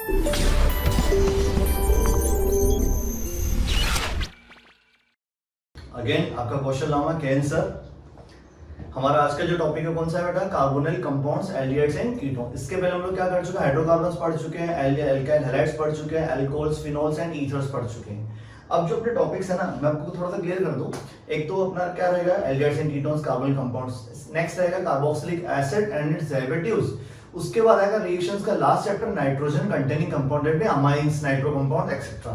Again आपका question लाऊंगा केन sir. हमारा आज का जो टॉपिक है कौन सा है बेटा? Carbonyl compounds, aldehydes and ketone. इसके पहले हम लोग क्या कर चुके हैं? हाइड्रोकार्बन्स पढ़ चुके हैं, एल्काइल हैलाइड्स पढ़ चुके हैं, एल्कोहल्स, फिनोल्स एंड ईथर्स पढ़ चुके हैं। अब जो अपने टॉपिक्स है ना, मैं आपको थोड़ा सा क्लियर कर दूं। एक तो अपना क्या रहेगा? Aldehydes and ketones, carbonyl compounds. Next रहेगा carboxylic acid and its derivatives. उसके बाद आएगा रिएक्शंस का last chapter, nitrogen containing compound, amines, nitro compound etcetera.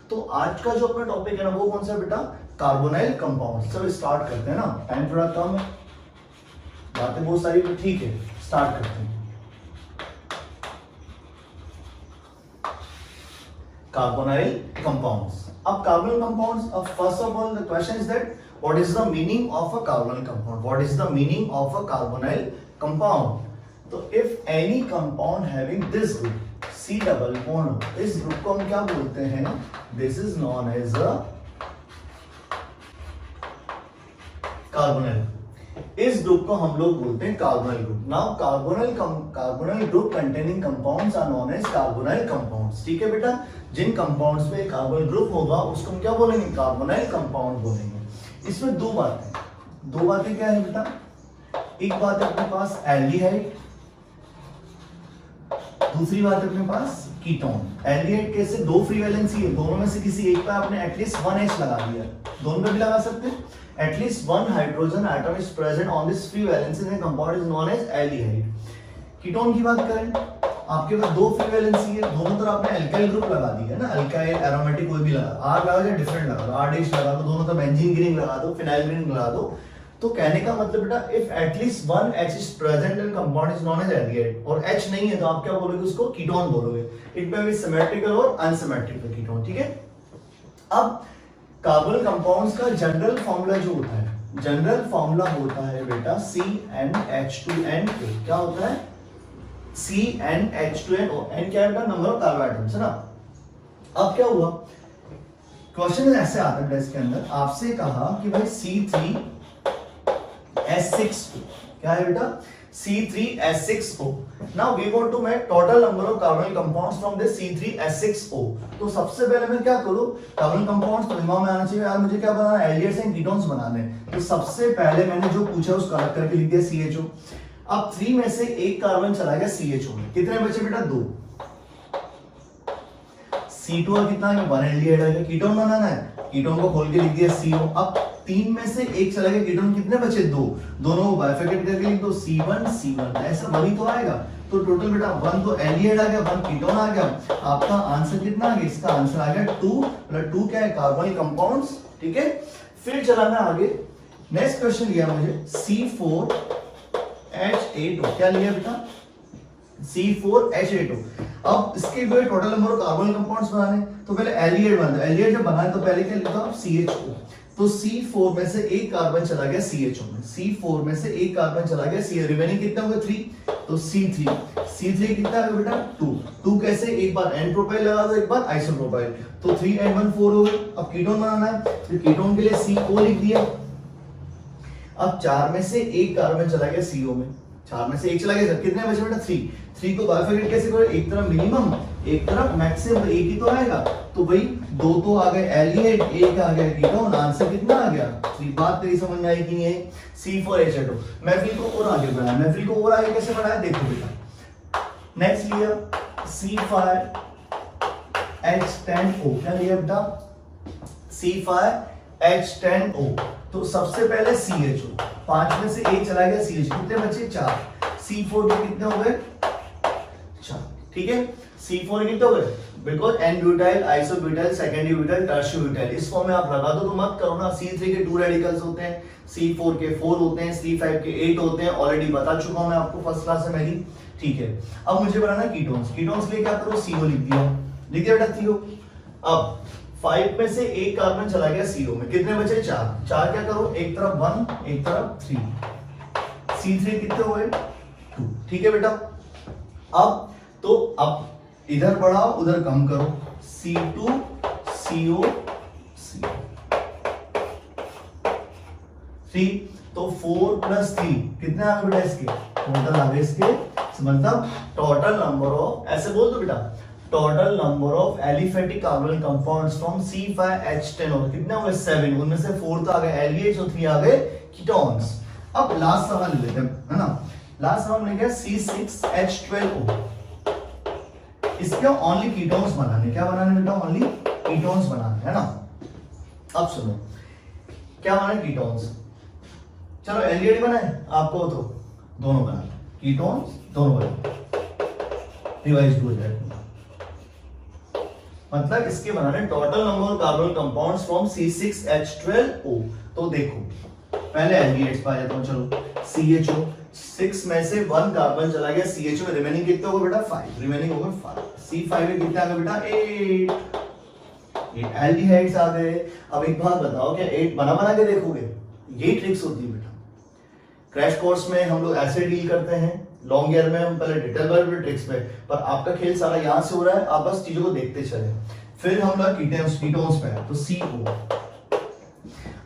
तो आज का जो अपना टॉपिक है ना, वो कौन सा बेटा? Carbonyl compound. चलो स्टार्ट करते हैं ना, टाइम थोड़ा कम है, बातें बहुत सारी, तो ठीक है स्टार्ट करते हैं। Carbonyl compounds. अब कार्बोनाइल कंपाउंड्स, अब first of all the question is that what is the meaning of a carbonyl compound? What is the meaning of a carbonyl compound? तो if any compound having this group C double bond, इस group को हम क्या बोलते हैं? This is known as a carbonyl. इस group को हम लोग बोलते हैं carbonyl group. Now carbonyl group containing compounds are known as carbonyl compounds. ठीक है बेटा, जिन कंपाउंड्स में कार्बोनाइल ग्रुप होगा उसको हम क्या बोलेंगे? कार्बोनाइल कंपाउंड बोलेंगे। इसमें दो बातें क्या है बेटा? एक बात है अपने पास एल्डिहाइड, दूसरी बात है अपने पास कीटोन। एल्डिहाइड कैसे? दो फ्री वैलेंसी है, दोनों में से किसी एक पे आपने एटलीस्ट 1H लगा दिया, दोनों पे भी लगा सकते हैं। At least 1 hydrogen atom is present on this free valency and compound is known as aldehyde. Ketone की बात करें, आपके पास दो फ्री वैलेंसी है, दोनों तरफ आपने एल्काइल ग्रुप लगा दिया है ना, एल्काइल, एरोमेटिक कोई भी लगा, R लगा या डिफरेंट लगा दो, R' लगा दो, दोनों तरफ बेंजीन ग्रीन लगा दो, फिनाइल ग्रीन लगा दो। तो कहने का मतलब बेटा, if at least 1H is present in compound is known as aldehyde, और H नहीं है तो आप क्या बोलोगे? उसको कीटोन बोलोगे। इट मे बी सिमेट्रिकल और अनसिमेट्रिकल कीटोन। ठीक है, अब कार्बोनिल कंपाउंड्स का जनरल फार्मूला जो होता है, जनरल फार्मूला होता है बेटा CnH2n2। क्या होता है? CnH2n2। n क्या है बेटा? नंबर ऑफ कार्बन एटम्स है ना। अब क्या हुआ? क्वेश्चन ऐसे आता है इसके अंदर, आपसे कहा कि भाई C3H6O क्या है बेटा? C3H6O। Now we want to make total number of carbonyl compounds from this C3H6O। तो सबसे पहले मैं क्या करूं? कार्बोनिल कंपाउंड्स तो दिमाग में आना चाहिए यार, मुझे क्या बनाना है? एल्डिहाइड्स एंड कीटोन्स बनाने हैं। तो सबसे पहले मैंने जो पूछा उसको अलग करके लिख दिया CHO। अब 3 में से एक कार्बन चला गया CHO में, कितने बचे बेटा? 2। C2 और कितना है? 1 एल्डिहाइड आ गया। कीटोन बनाना है, कीटोन को खोल के लिख दिया CO। अब 3 में से एक चला गया कीटोन, कितने बचे? 2। दोनों को बाइफरकेट करके लिख दो, C1 ऐसा वही तो आएगा। तो टोटल बेटा 1 तो एल्डिहाइड आ गया, 1 कीटोन आ गया। आपका आंसर कितना आ गया? इसका आंसर आ गया 2। मतलब 2 क्या है? Carbonyl compounds. ठीक है, फिर चला मैं आगे। नेक्स्ट क्वेश्चन लिया मुझे C4H8O। क्या लिया बेटा? C4H8O। अब इसके जो total number of carbonyl compounds बनाने, तो पहले एल्डिहाइड बनाना। एल्डिहाइड जब बनाए तो पहले क्या लिखा? CHO। तो C4 में से एक कार्बन चला गया CHO में, C4 में से एक कार्बन चला गया CHO, रिमेनिंग कितना होगा? 3। तो C3 कितना है बेटा? 2 कैसे? एक बार N प्रोपाइल लगा दो, एक बार आइसोप्रोपाइल, तो 3 and 1 4 हो गए। अब कीटोन बनाना है, तो कीटोन के लिए CO लिख दिया। अब 4 में से एक कार्बन चला गया CO में, 4 में से एक चला गया, कितने बचे बेटा? 3 को बाइफरकेट कैसे करें? एक तरफ मिनिमम, एक तरफ मैक्सिमम, एक ही तो आएगा। तो भाई 2 तो आ गए एल्डिहाइड, एक आ गया कीटोन, आंसर कितना आ गया? 3। बात तेरी समझ में आई कि नहीं? C4H8O। महफिल को और आगे बढ़ाया, महफिल को और आगे कैसे बढ़ाया देखो बेटा। नेक्स्ट लिया C5H10O। क्या लिया बेटा? C5H10O। तो सबसे पहले CHO, 5 में से एक चला गया CH, कितने बचे? 4। C4 के कितने हो गए? 4। ठीक है, C4 कितने हो गए? Because N butyl, isobutyl, secondary butyl, tertiary butyl, इस फॉर्म में आप लगा दो तो मत करो ना। C3 के 2 रेडिकल्स होते हैं, C4 के 4 होते हैं, C5 के 8 होते हैं, ऑलरेडी बता चुका हूं मैं आपको फर्स्ट क्लास में मेरी। ठीक है, अब मुझे बनाना कीटोन्स। कीटोन्स के लिए क्या करो? CO लिख दिया बेटा CO। अब 5 में से एक कार्बन चला गया CO में, कितने बचे? 4 क्या करो? एक तरफ 1, एक तरफ 3, C3 कितने हुए? 2। ठीक है बेटा, अब इधर बढ़ाओ उधर कम करो, C2 CO C 3, तो 4 + 3 कितने आ गए बेटा? इसके टोटल आ गए, इसके मतलब टोटल नंबर ऑफ, ऐसे बोल दो बेटा, total number of aliphatic carbonyl compounds from C5H10O कितने हो गए 7, उनमें से 4 तो आ गए एल्डिहाइड्स और 3 आ गए कीटोन्स। अब लास्ट सवाल लेते हैं, है ना। लास्ट सवाल में क्या C6H12O, इसके ओनली कीटोन्स बनाने, क्या बनाने बेटा, ओनली कीटोन्स बनाने, है ना। अब सुनो क्या बनाए, कीटोन्स। चलो एल्डिहाइड बनाए आपको तो दोनों बनाए, कीटोन्स दोनों बनाए, रिवाइज हो जाएगा। मतलब इसके बनाने total number of carbonyl compounds from C6H12O। तो देखो पहले एल्डिहाइड्स पा जाता हूं, चलो CHO, 6 में से 1 कार्बन चला गया CHO में, रिमेनिंग कितने हो गए बेटा 5, रिमेनिंग हो गए 5। C5 में कितने आ गए बेटा 8 एल्डिहाइड्स आ गए। अब एक बात बताओ, क्या 8 बना के देखोगे, ये ट्रिक्स होती है बेटा। क्रैश कोर्स में हम लोग ऐसे डील करते हैं, लॉन्ग ईयर में हम पहले डिटेल वाले ट्रिक्स पे, पर आपका खेल सारा यहां से हो रहा है, आप बस चीजों को देखते चले। फिर हम लोग कीटोन्स पे है, तो CO।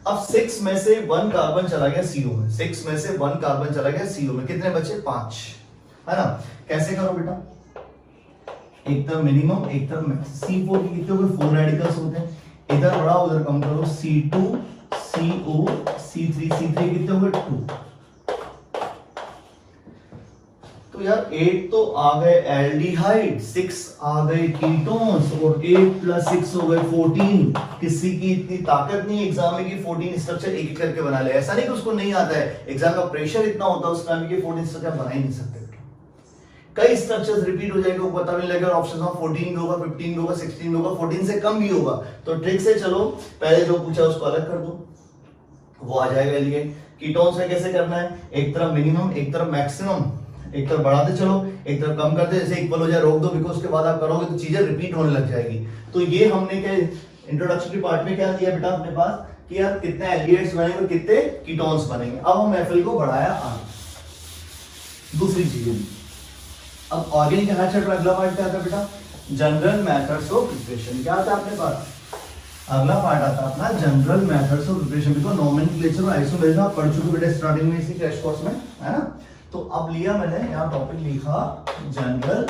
अब 6 में से 1 कार्बन चला गया CO में, 6 में से 1 कार्बन चला गया CO में, कितने बचे 5, है ना। कैसे करो बेटा, एक तरफ मिनिमम एक तरफ मैक्स। C4 की कितने हो गए 4 रेडिकल्स होते हैं, इधर बड़ा उधर कम करो, C2 CO C3 कितने हो गए 2। तो यार 8 तो आ गए एल्डिहाइड, 6 आ गए कीटोन्स, और 8 + 6 हो गए 14। किसी की इतनी ताकत नहीं एग्जाम में कि 14 स्ट्रक्चर एक एक करके बना ले, ऐसा नहीं कि उसको नहीं आता है, एग्जाम का प्रेशर इतना होता है उस टाइम कि 14 स्ट्रक्चर बना ही नहीं सकते। कई स्ट्रक्चर्स रिपीट हो जाएंगे, पता नहीं लगेगा, ऑप्शन में 14 भी होगा, 15 भी होगा, 16 भी होगा, 14 से कम भी होगा। तो ट्रिक से चलो पहले जो पूछा उसको अलग कर दो, वो आ जाएगा एल्डिहाइड। कीटोन्स में कैसे करना है, एक तरफ मिनिमम एक तरफ मैक्सिमम, एक तरफ बढ़ाते चलो एक तरफ कम करते, जैसे इक्वल हो जाए रोक दो, बिकॉज उसके बाद आप करोगे तो चीजें रिपीट होने लग जाएगी। तो ये हमने क्या इंट्रोडक्टरी पार्ट में क्या दिया बेटा अपने पास कि यार कितने एल्डिहाइड्स बनेंगे और कितने कीटोन्स बनेंगे। अब हम एफएल को बढ़ाया आगे। दूसरी चीज अब ऑर्गेनिक एनालिसिस, अगला पार्ट क्या आता है बेटा, जनरल मेथड्स ऑफ प्रिपरेशन। क्या आता है अपने पास, अगला पार्ट आता है अपना general methods of preparation. Because nomenclature और आइसोमेरिज्म आप पढ़ चुके बेटा स्टार्टिंग में इसी क्रैश कोर्स में, है ना। तो अब लिया मैंने यहाँ टॉपिक लिखा जनरल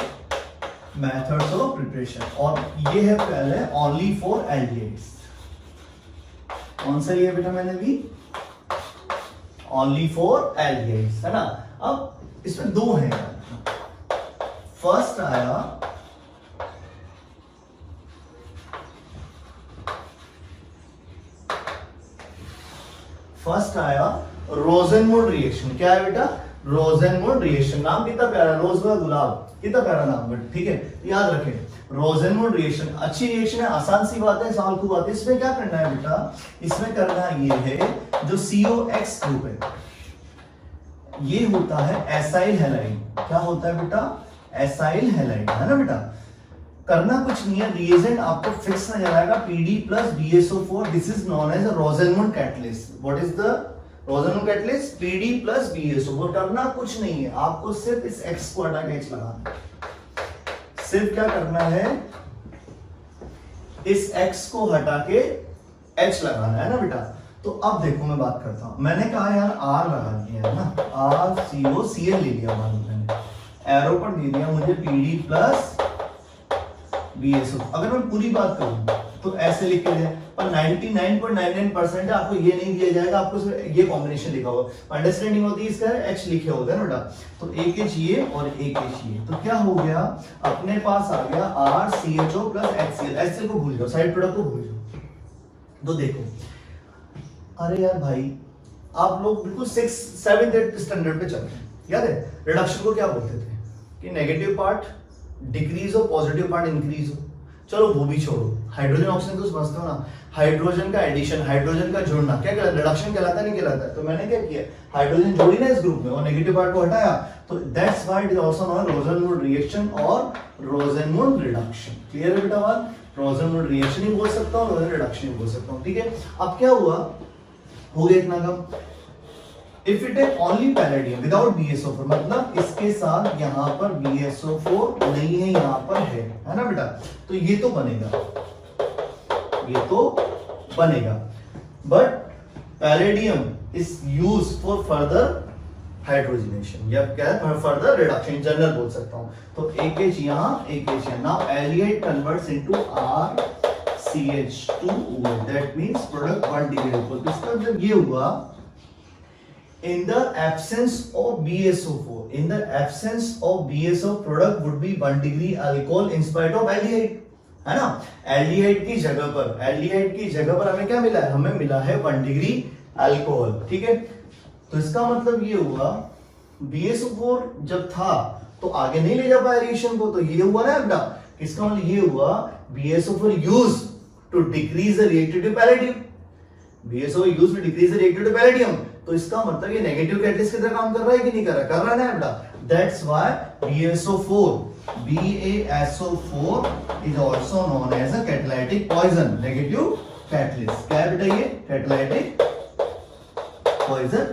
मेथड्स ऑफ प्रिपरेशन, और ये है पहले ओनली फॉर एल्डिहाइड्स। कौन सा लिया बेटा मैंने भी, ओनली फॉर एल्डिहाइड्स, है ना। अब इसमें दो हैं, फर्स्ट आया रोजेनमूड रिएक्शन। क्या है बेटा, रोजेनमूड रिएक्शन। नाम कितना प्यारा, रोज का गुलाब, कितना प्यारा नाम, बट ठीक है याद रखें। रोजेनमूड रिएक्शन अच्छी रिएक्शन है, आसान सी बात है, सवाल खूब आते हैं। इसमें क्या करना है बेटा, इसमें करना ये है जो COX ग्रुप है ये होता है एसाइल हैलाइड। क्या होता है बेटा, एसाइल हैलाइड, है ना बेटा। करना कुछ नहीं है, रिएजेंट आपको फिक्स नजर आएगा PD + BSO4। This is known as Rosenmund catalyst. What is the Rosenmund catalyst, PD + BSO4। करना कुछ नहीं है, आपको सिर्फ इस X को हटा के H लगाना है। सिर्फ क्या करना है, इस X को हटा के H लगाना है ना बेटा। तो अब देखो मैं बात करता हूं, मैंने कहा यार R लगा दिया है ना, RCOCl ले लिया, मान लो मैंने एरो पर दे दिया मुझे PD + BSO। अगर मैं पूरी बात करूं तो ऐसे लिख के दे, पर 99.99% आपको ये नहीं दिया जाएगा, आपको सिर्फ ये कॉम्बिनेशन लिखा होगा। अंडरस्टैंडिंग होती है इसका, H लिखे होते हैं ना बेटा। तो एक H ये और एक H ये, तो क्या हो गया अपने पास आ गया RCHO + HCl। HCl को भूल जाओ, साइड प्रोडक्ट को भूल जाओ। तो देखो अरे यार भाई आप लोग बिल्कुल 6th 7th 8th स्टैंडर्ड पे चल रहे हैं, याद है रिडक्शन को क्या बोलते थे कि नेगेटिव पार्ट डिक्रीज हो, पॉजिटिव पार्ट इंक्रीज हो। चलो वो भी छोड़ो, हाइड्रोजन ऑक्सीजन तो समझते हो ना, हाइड्रोजन का एडिशन, हाइड्रोजन का जोड़ना क्या कहलाता है, रिडक्शन कहलाता है, नहीं कहलाता। तो मैंने क्या किया, हाइड्रोजन जोड़ी ना इस ग्रुप में और नेगेटिव पार्ट को हटाया, तो that's why it is also known Rosenmund reaction और रोजेनमूड रिडक्शन। क्लियर है बेटा बात, रोजेनमूड रिएक्शन ही बोल सकता हूं, रोजेनमूड रिडक्शन ही बोल सकता हूं, ठीक है। अब क्या हुआ, हो गया इतना कम। If it is only palladium without BSO4, मतलब इसके साथ यहाँ पर BSO4 नहीं है, यहाँ पर है ना बेटा, तो ये तो बनेगा, ये तो बनेगा। But palladium is use for further hydrogenation या क्या है फर्दर रिडक्शन, जनरल बोल सकता हूं। तो एक एच यहां, एक एच यहां। Now aldehyde converts into RCH2OH, that means product 1 degree alcohol. तो इसका मतलब ये हुआ in the absence of BSO4, in the absence of BSO, product would be 1 degree alcohol in spite of aldehyde, है ना। एल्डिहाइड की जगह पर, एल्डिहाइड की जगह पर हमें क्या मिला है, हमें मिला है 1 डिग्री अल्कोहल, ठीक है। तो इसका मतलब ये हुआ BSO4 जब था तो आगे नहीं ले जा पाया रिएक्शन को, तो ये हुआ ना बेटा। इसका मतलब ये हुआ BSO4 use to decrease the reactive to palladium, BSO use to decrease the reactive to palladium. तो इसका मतलब ये नेगेटिव कैटलिस्ट की तरह काम कर रहा है कि नहीं कर रहा, कर रहा है ना बेटा। That's why BaSO4 is also known as a catalytic poison, negative catalyst। क्या है बेटा ये कैटालिटिक पॉइजन,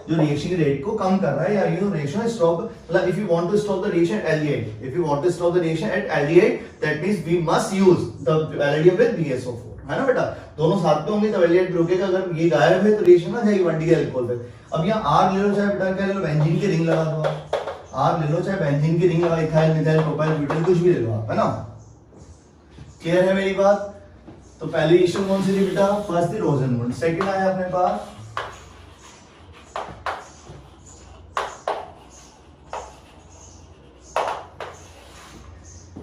जो रिएक्शन की रेट को कम कर रहा है, या यू रिएक्शन स्टॉप, मतलब if you want to stop the reaction aldehyde, if you want to stop the reaction at aldehyde, that means we must use the palladium with BSO4, है ना बेटा। दोनों साथ में होंगे तब एल्डिहाइड रुकेगा, अगर ये गायब है तो रिएक्शन ना जाएगी 1 डिग्री अल्कोहल पे। अब यहाँ R ले लो, चाहे बेटा क्या ले लो, बेंजीन की रिंग लगा दो, R ले लो, चाहे बेंजीन की रिंग लगा, इथाइल मिथाइल प्रोपाइल ब्यूटेन कुछ भी ले लो आप, है ना। क्लियर है मेरी बात। तो पहली रिएक्शन कौन सी थी बेटा, फर्स्ट थी रोजेनबर्ग। सेकंड आया अपने पास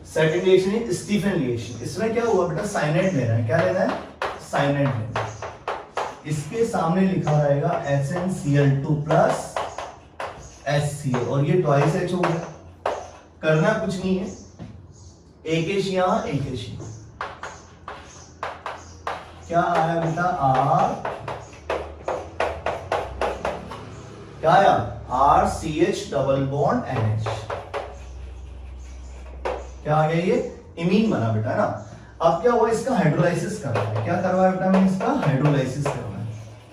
सेकंड रिएक्शन है स्टीफन रिएक्शन। इसमें क्या हुआ बेटा, साइनाइड लेना है, क्या लेना है, साइनाइड लेना है। इसके सामने लिखा रहेगा HnCl2 प्लस HCl, और ये ट्वाइस H हो गया। करना कुछ नहीं है, एक एच यहां, एक एच यहां। क्या आया बेटा, क्या आया, RCH डबल बॉन्ड NH। क्या आ गया, ये इमीन बना बेटा, है ना। अब क्या हुआ, इसका हाइड्रोलाइसिस करवाया है। क्या करवाया बेटा, मैंने इसका हाइड्रोलाइसिस करवाया,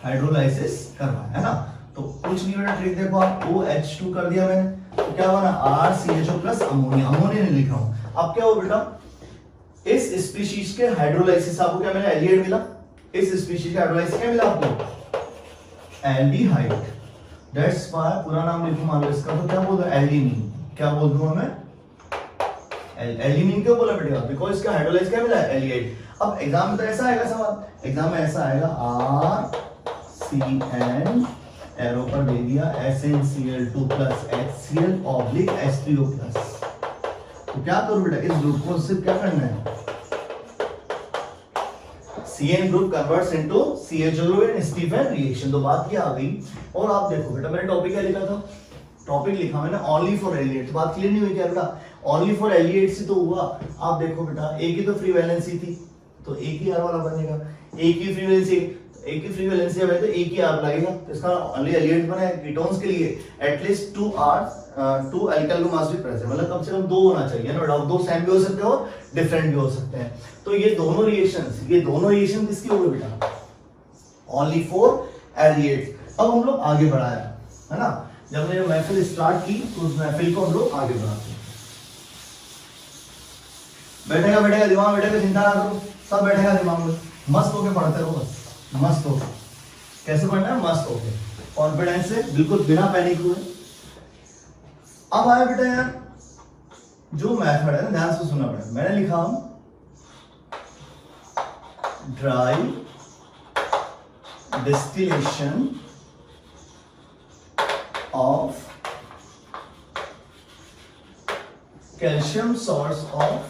हाइड्रोलाइसिस करवाया, है ना। तो कुछ नहीं बेटा, ट्रिक देखो आप, OH2 कर दिया मैंने, तो क्या बना RCHO प्लस अमोनिया, अमोनिया नहीं लिख रहा हूं। अब क्या हुआ बेटा, इस स्पीशीज के हाइड्रोलाइसिस आपको क्या मिला, एल्डिहाइड मिला। इस स्पीशीज का हाइड्रोलाइसिस क्या मिला आपको, एल्डिहाइड। दैट्स व्हाई पूरा नाम लिखो, मान लो इसका, तो क्या बोल दो, एल्डिनीन। क्या बोल दूं मैं, एल्डिनीन क्यों बोला बेटा, बिकॉज़ इसका हाइड्रोलाइज क्या मिला है, एल्डिहाइड। अब एग्जाम में तो ऐसा आएगा सवाल, एग्जाम में ऐसा आएगा RCN एरो पर दे दिया HnCl2 plus HCl oblique H3O plus. तो क्या करूं बेटा, इस ग्रुप को सिर्फ क्या करना है, CN group converts into CHO group in Stephen reaction. तो बात क्या आ गई। और आप देखो बेटा, मैंने टॉपिक क्या लिखा था, टॉपिक लिखा मैंने ओनली फॉर एल्डिहाइड। बात क्लियर नहीं हुई क्या बेटा, ओनली फॉर एल्डिहाइड से तो हुआ। आप देखो बेटा, एक ही तो फ्री वैलेंसी थी, तो एक ही R वाला बनेगा। एक ही फ्री वैलेंसी, एक ही फ्री वैलेंसी है तो एक ही R लगेगा। तो इसका ओनली एल्डिहाइड बना है। कीटोन्स के लिए at least 2 alkyl group must be present, मतलब कम से कम 2 होना चाहिए ना। दो सेम भी हो सकते हो, डिफरेंट भी हो सकते हैं। तो ये दोनों रिएक्शन किसकी हो गई बेटा, ओनली फॉर एल्डिहाइड। अब हम लोग आगे बढ़ाया, है ना। जब हमने महफिल स्टार्ट की तो उस महफिल को हम लोग आगे बढ़ाते हैं। बैठेगा दिमाग, बैठेगा, चिंता ना करो, सब बैठेगा दिमाग में। मस्त होके पढ़ते रहो, बस मस्त होके। कैसे पढ़ना है, मस्त होके, कॉन्फिडेंस से, बिल्कुल बिना पैनिक हुए। अब आया बेटा यार जो मेथड है ना, ध्यान से सुनना पड़ेगा। मैंने लिखा dry distillation of calcium salts of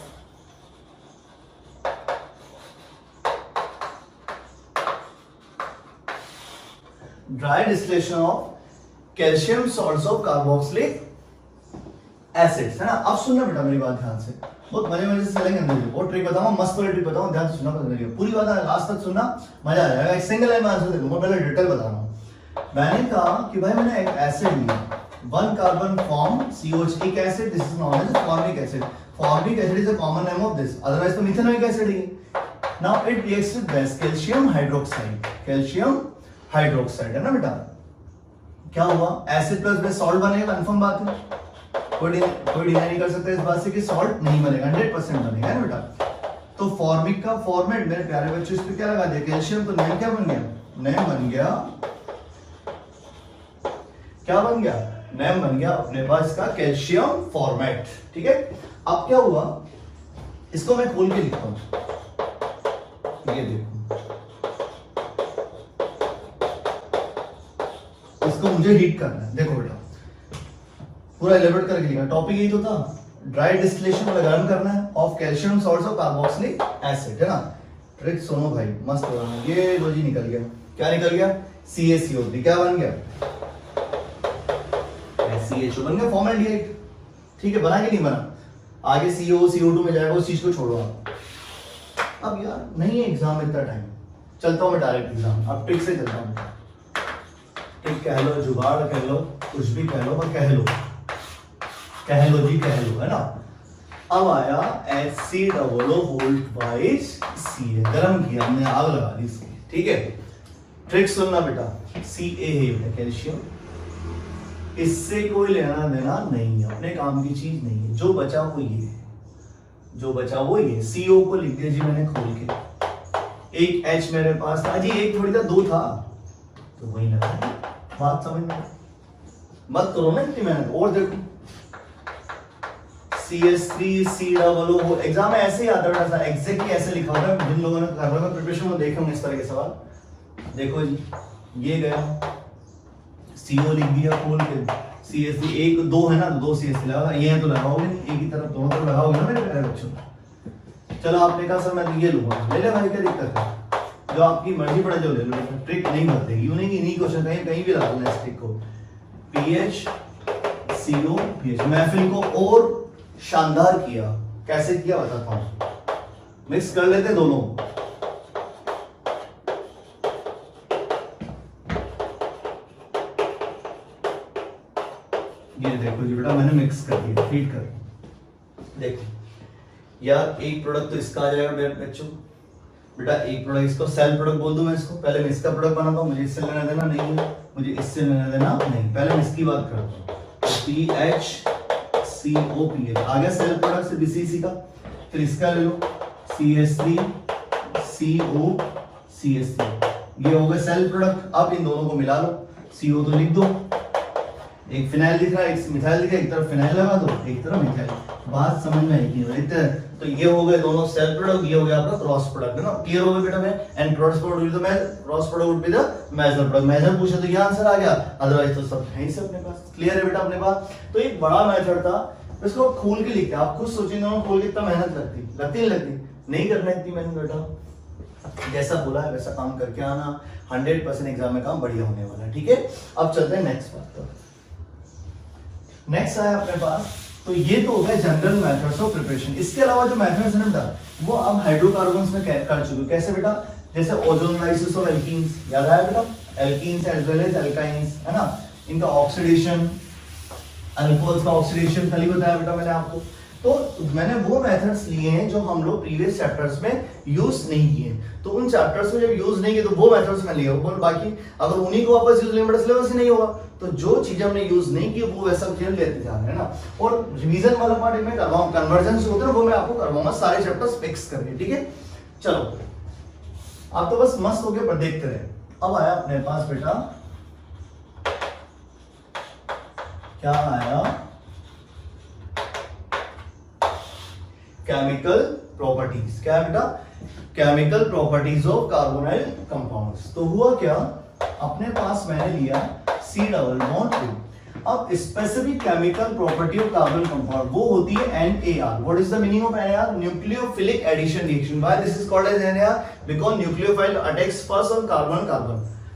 dry distillation of calcium salts of carboxylic acids, है ना। अब सुनना बेटा मेरी बात ध्यान से, बहुत मजे से चलेंगे अंदर। बहुत ट्रिक बताऊंगा, मस्त वाली ट्रिक बताऊंगा, ध्यान से सुनना, पता नहीं पूरी बात लास्ट तक सुनना, मजा आ जाएगा। एक सिंगल लाइन में आंसर देखो, मैं पहले डिटेल बता रहा हूं। मैंने कहा कि भाई मैंने एक एसिड लिया, 1 कार्बन फॉर्म COH, एक acid, this is known as formic acid. Formic acid is a common name of this, otherwise तो मिथेनोइक एसिड ही। Now it reacts with calcium hydroxide, calcium hydroxide, है ना बेटा। क्या हुआ, एसिड प्लस बेस सॉल्ट बनेगा, confirm बात है, कोई डिनाई नहीं कर सकता इस बात से कि सॉल्ट नहीं बनेगा, 100% बनेगा, है ना बेटा। तो फॉर्मिक का फॉर्मेट मेरे प्यारे बच्चों, इस पे क्या लगा दिया, कैल्शियम, तो नेम क्या बन गया, नेम बन गया, क्या बन गया, नेम बन गया अपने पास इसका कैल्शियम फॉर्मेट। ठीक है, अब क्या हुआ, इसको मैं खोल के लिखता हूं, ये देखो, इसको मुझे हीट करना है। देखो बेटा पूरा एलेबोरेट करके लिखा, टॉपिक यही तो था, ड्राई डिस्टिलेशन वाला गर्म करना है of calcium salts of carboxylic acid, है ना। ट्रिक सुनो भाई, मस्त हो रहा है ये। लो जी निकल गया, क्या निकल गया, CaCO3, क्या बन गया, CHO बन गया, फॉर्मल्डिहाइड। ठीक है, बना कि नहीं बना, आगे CO CO2 में जाएगा, उस चीज को छोड़ो आप। अब यार नहीं है एग्जाम इतना टाइम, चलता हूँ मैं डायरेक्ट एग्जाम, अब ट्रिक से चलता हूँ। ट्रिक कह लो, जुगाड़ कह लो, कुछ भी कह लो, पर कह लो जी, कह लो, है ना। अब आया HCOO होल्ड बाइस Ca, गर्म किया हमने, आग लगा दी इसकी। ठीक है, ट्रिक सुनना बेटा, Ca है कैल्शियम, इससे कोई लेना देना नहीं है, अपने काम की चीज नहीं है। जो बचा वो ये है, जो बचा वो ये। CO को लिख दिया जी मैंने खोल के, एक H मेरे पास था जी, एक थोड़ी था, दो था, तो वही लगा। बात समझ में, मत करो ना इतनी मेहनत। और देखो CH3COO, वो एग्जाम में ऐसे ही आता है, ऐसा एग्जैक्टली ऐसे लिखा होता है। जिन लोगों ने कर रहा है प्रिपरेशन में देखे होंगे इस तरह के सवाल। देखो जी, ये गया, CO लिख दिया खोल के, CH3 एक दो है ना, दो CH3 लगा, ये तो लगाओगे नहीं, एक ही तरफ दोनों तरफ लगाओगे ना मेरे प्यारे बच्चों। चलो आपने कहा सर मैं ये लूंगा, ले ले भाई, क्या दिक्कत है, जो आपकी मर्जी पड़े जो ले लो, ट्रिक नहीं बदलेगी। यूं नहीं कि इन्हीं क्वेश्चन कहीं कहीं भी लगा लेना इस ट्रिक को। PH CO PH, महफिल को और शानदार किया। कैसे किया बताता हूं, मिक्स कर लेते दोनों। ये देखो जी बेटा, मैंने मिक्स कर दिया, हीट कर। देखो यार, एक प्रोडक्ट तो इसका आ जाएगा मेरे बच्चों, बेटा एक प्रोडक्ट, इसको सेल प्रोडक्ट बोल दूं मैं इसको। पहले मैं इसका प्रोडक्ट बनाता हूं, मुझे इससे लेना देना नहीं है, मुझे इससे लेना देना नहीं, पहले मैं इसकी बात करता हूं। CHCOPH आ गया सेल प्रोडक्ट से BCC का, फिर इसका ले लो CH3COCH3, ये हो गया सेल प्रोडक्ट। अब इन दोनों को मिला लो, CO तो लिख दो, एक फिनाइल दिख रहा है, एक मिथाइल दिख रहा है, एक तरफ फिनाइल लगा दो, एक तरफ मिथाइल। बात समझ में आएगी ना। तो ये हो गए दोनों सेल प्रोडक्ट, ये हो गया आपका क्रॉस प्रोडक्ट, है ना। क्लियर हो गया बेटा में, and cross product will the cross product would be the major product. Major पूछे तो ये आंसर आ गया, अदरवाइज तो सब है ही सब अपने पास। क्लियर है बेटा अपने पास। तो एक बड़ा मेथड था, इसको खोल के लिखते। आप खुद सोचिए ना, खोल के इतना मेहनत लगती नहीं करना इतनी मेहनत बेटा, जैसा बोला है वैसा काम करके आना, 100% एग्जाम में काम बढ़िया होने वाला है। ठीक है, अब चलते हैं नेक्स्ट बात पर। नेक्स्ट आया अपने पास, तो ये तो हो गया जनरल मेथड्स ऑफ प्रिपरेशन। इसके अलावा जो मेथड्स हैं बेटा, वो अब हाइड्रोकार्बन्स में कर चुके। कैसे बेटा, जैसे ओजोनलाइसिस ऑफ एल्कीन्स, याद आया बेटा, alkenes as well as alkynes, है ना, इनका ऑक्सीडेशन, अल्कोहल्स का ऑक्सीडेशन कल ही बताया बेटा मैंने आपको। तो मैंने वो मेथड्स लिए हैं जो हम लोग प्रीवियस चैप्टर्स में यूज नहीं किए। तो उन चैप्टर्स में जब यूज नहीं किए तो वो मेथड्स मैं लिया, और बाकी अगर उन्हीं को वापस यूज नहीं, सिलेबस ही नहीं होगा। तो जो चीजें हमने यूज नहीं की वो वैसा चीजें लेते जा रहे हैं ना। और रिवीजन वाला पार्ट में करवाऊंगा, कन्वर्जन होता है वो मैं आपको करवाऊंगा सारे चैप्टर्स फिक्स करके। ठीक है, चलो आप तो बस मस्त होके पर देखते रहे। अब आया अपने पास बेटा, क्या आया, केमिकल प्रॉपर्टीज। क्या है बेटा, chemical properties of carbonyl compounds. तो हुआ क्या, अपने पास मैंने लिया C डबल बॉन्ड 2। अब specific chemical property of carbon compound वो होती है NAR। What is the meaning of NAR? Nucleophilic addition reaction. Why this is called as NAR? Because nucleophile attacks first on carbon carbon,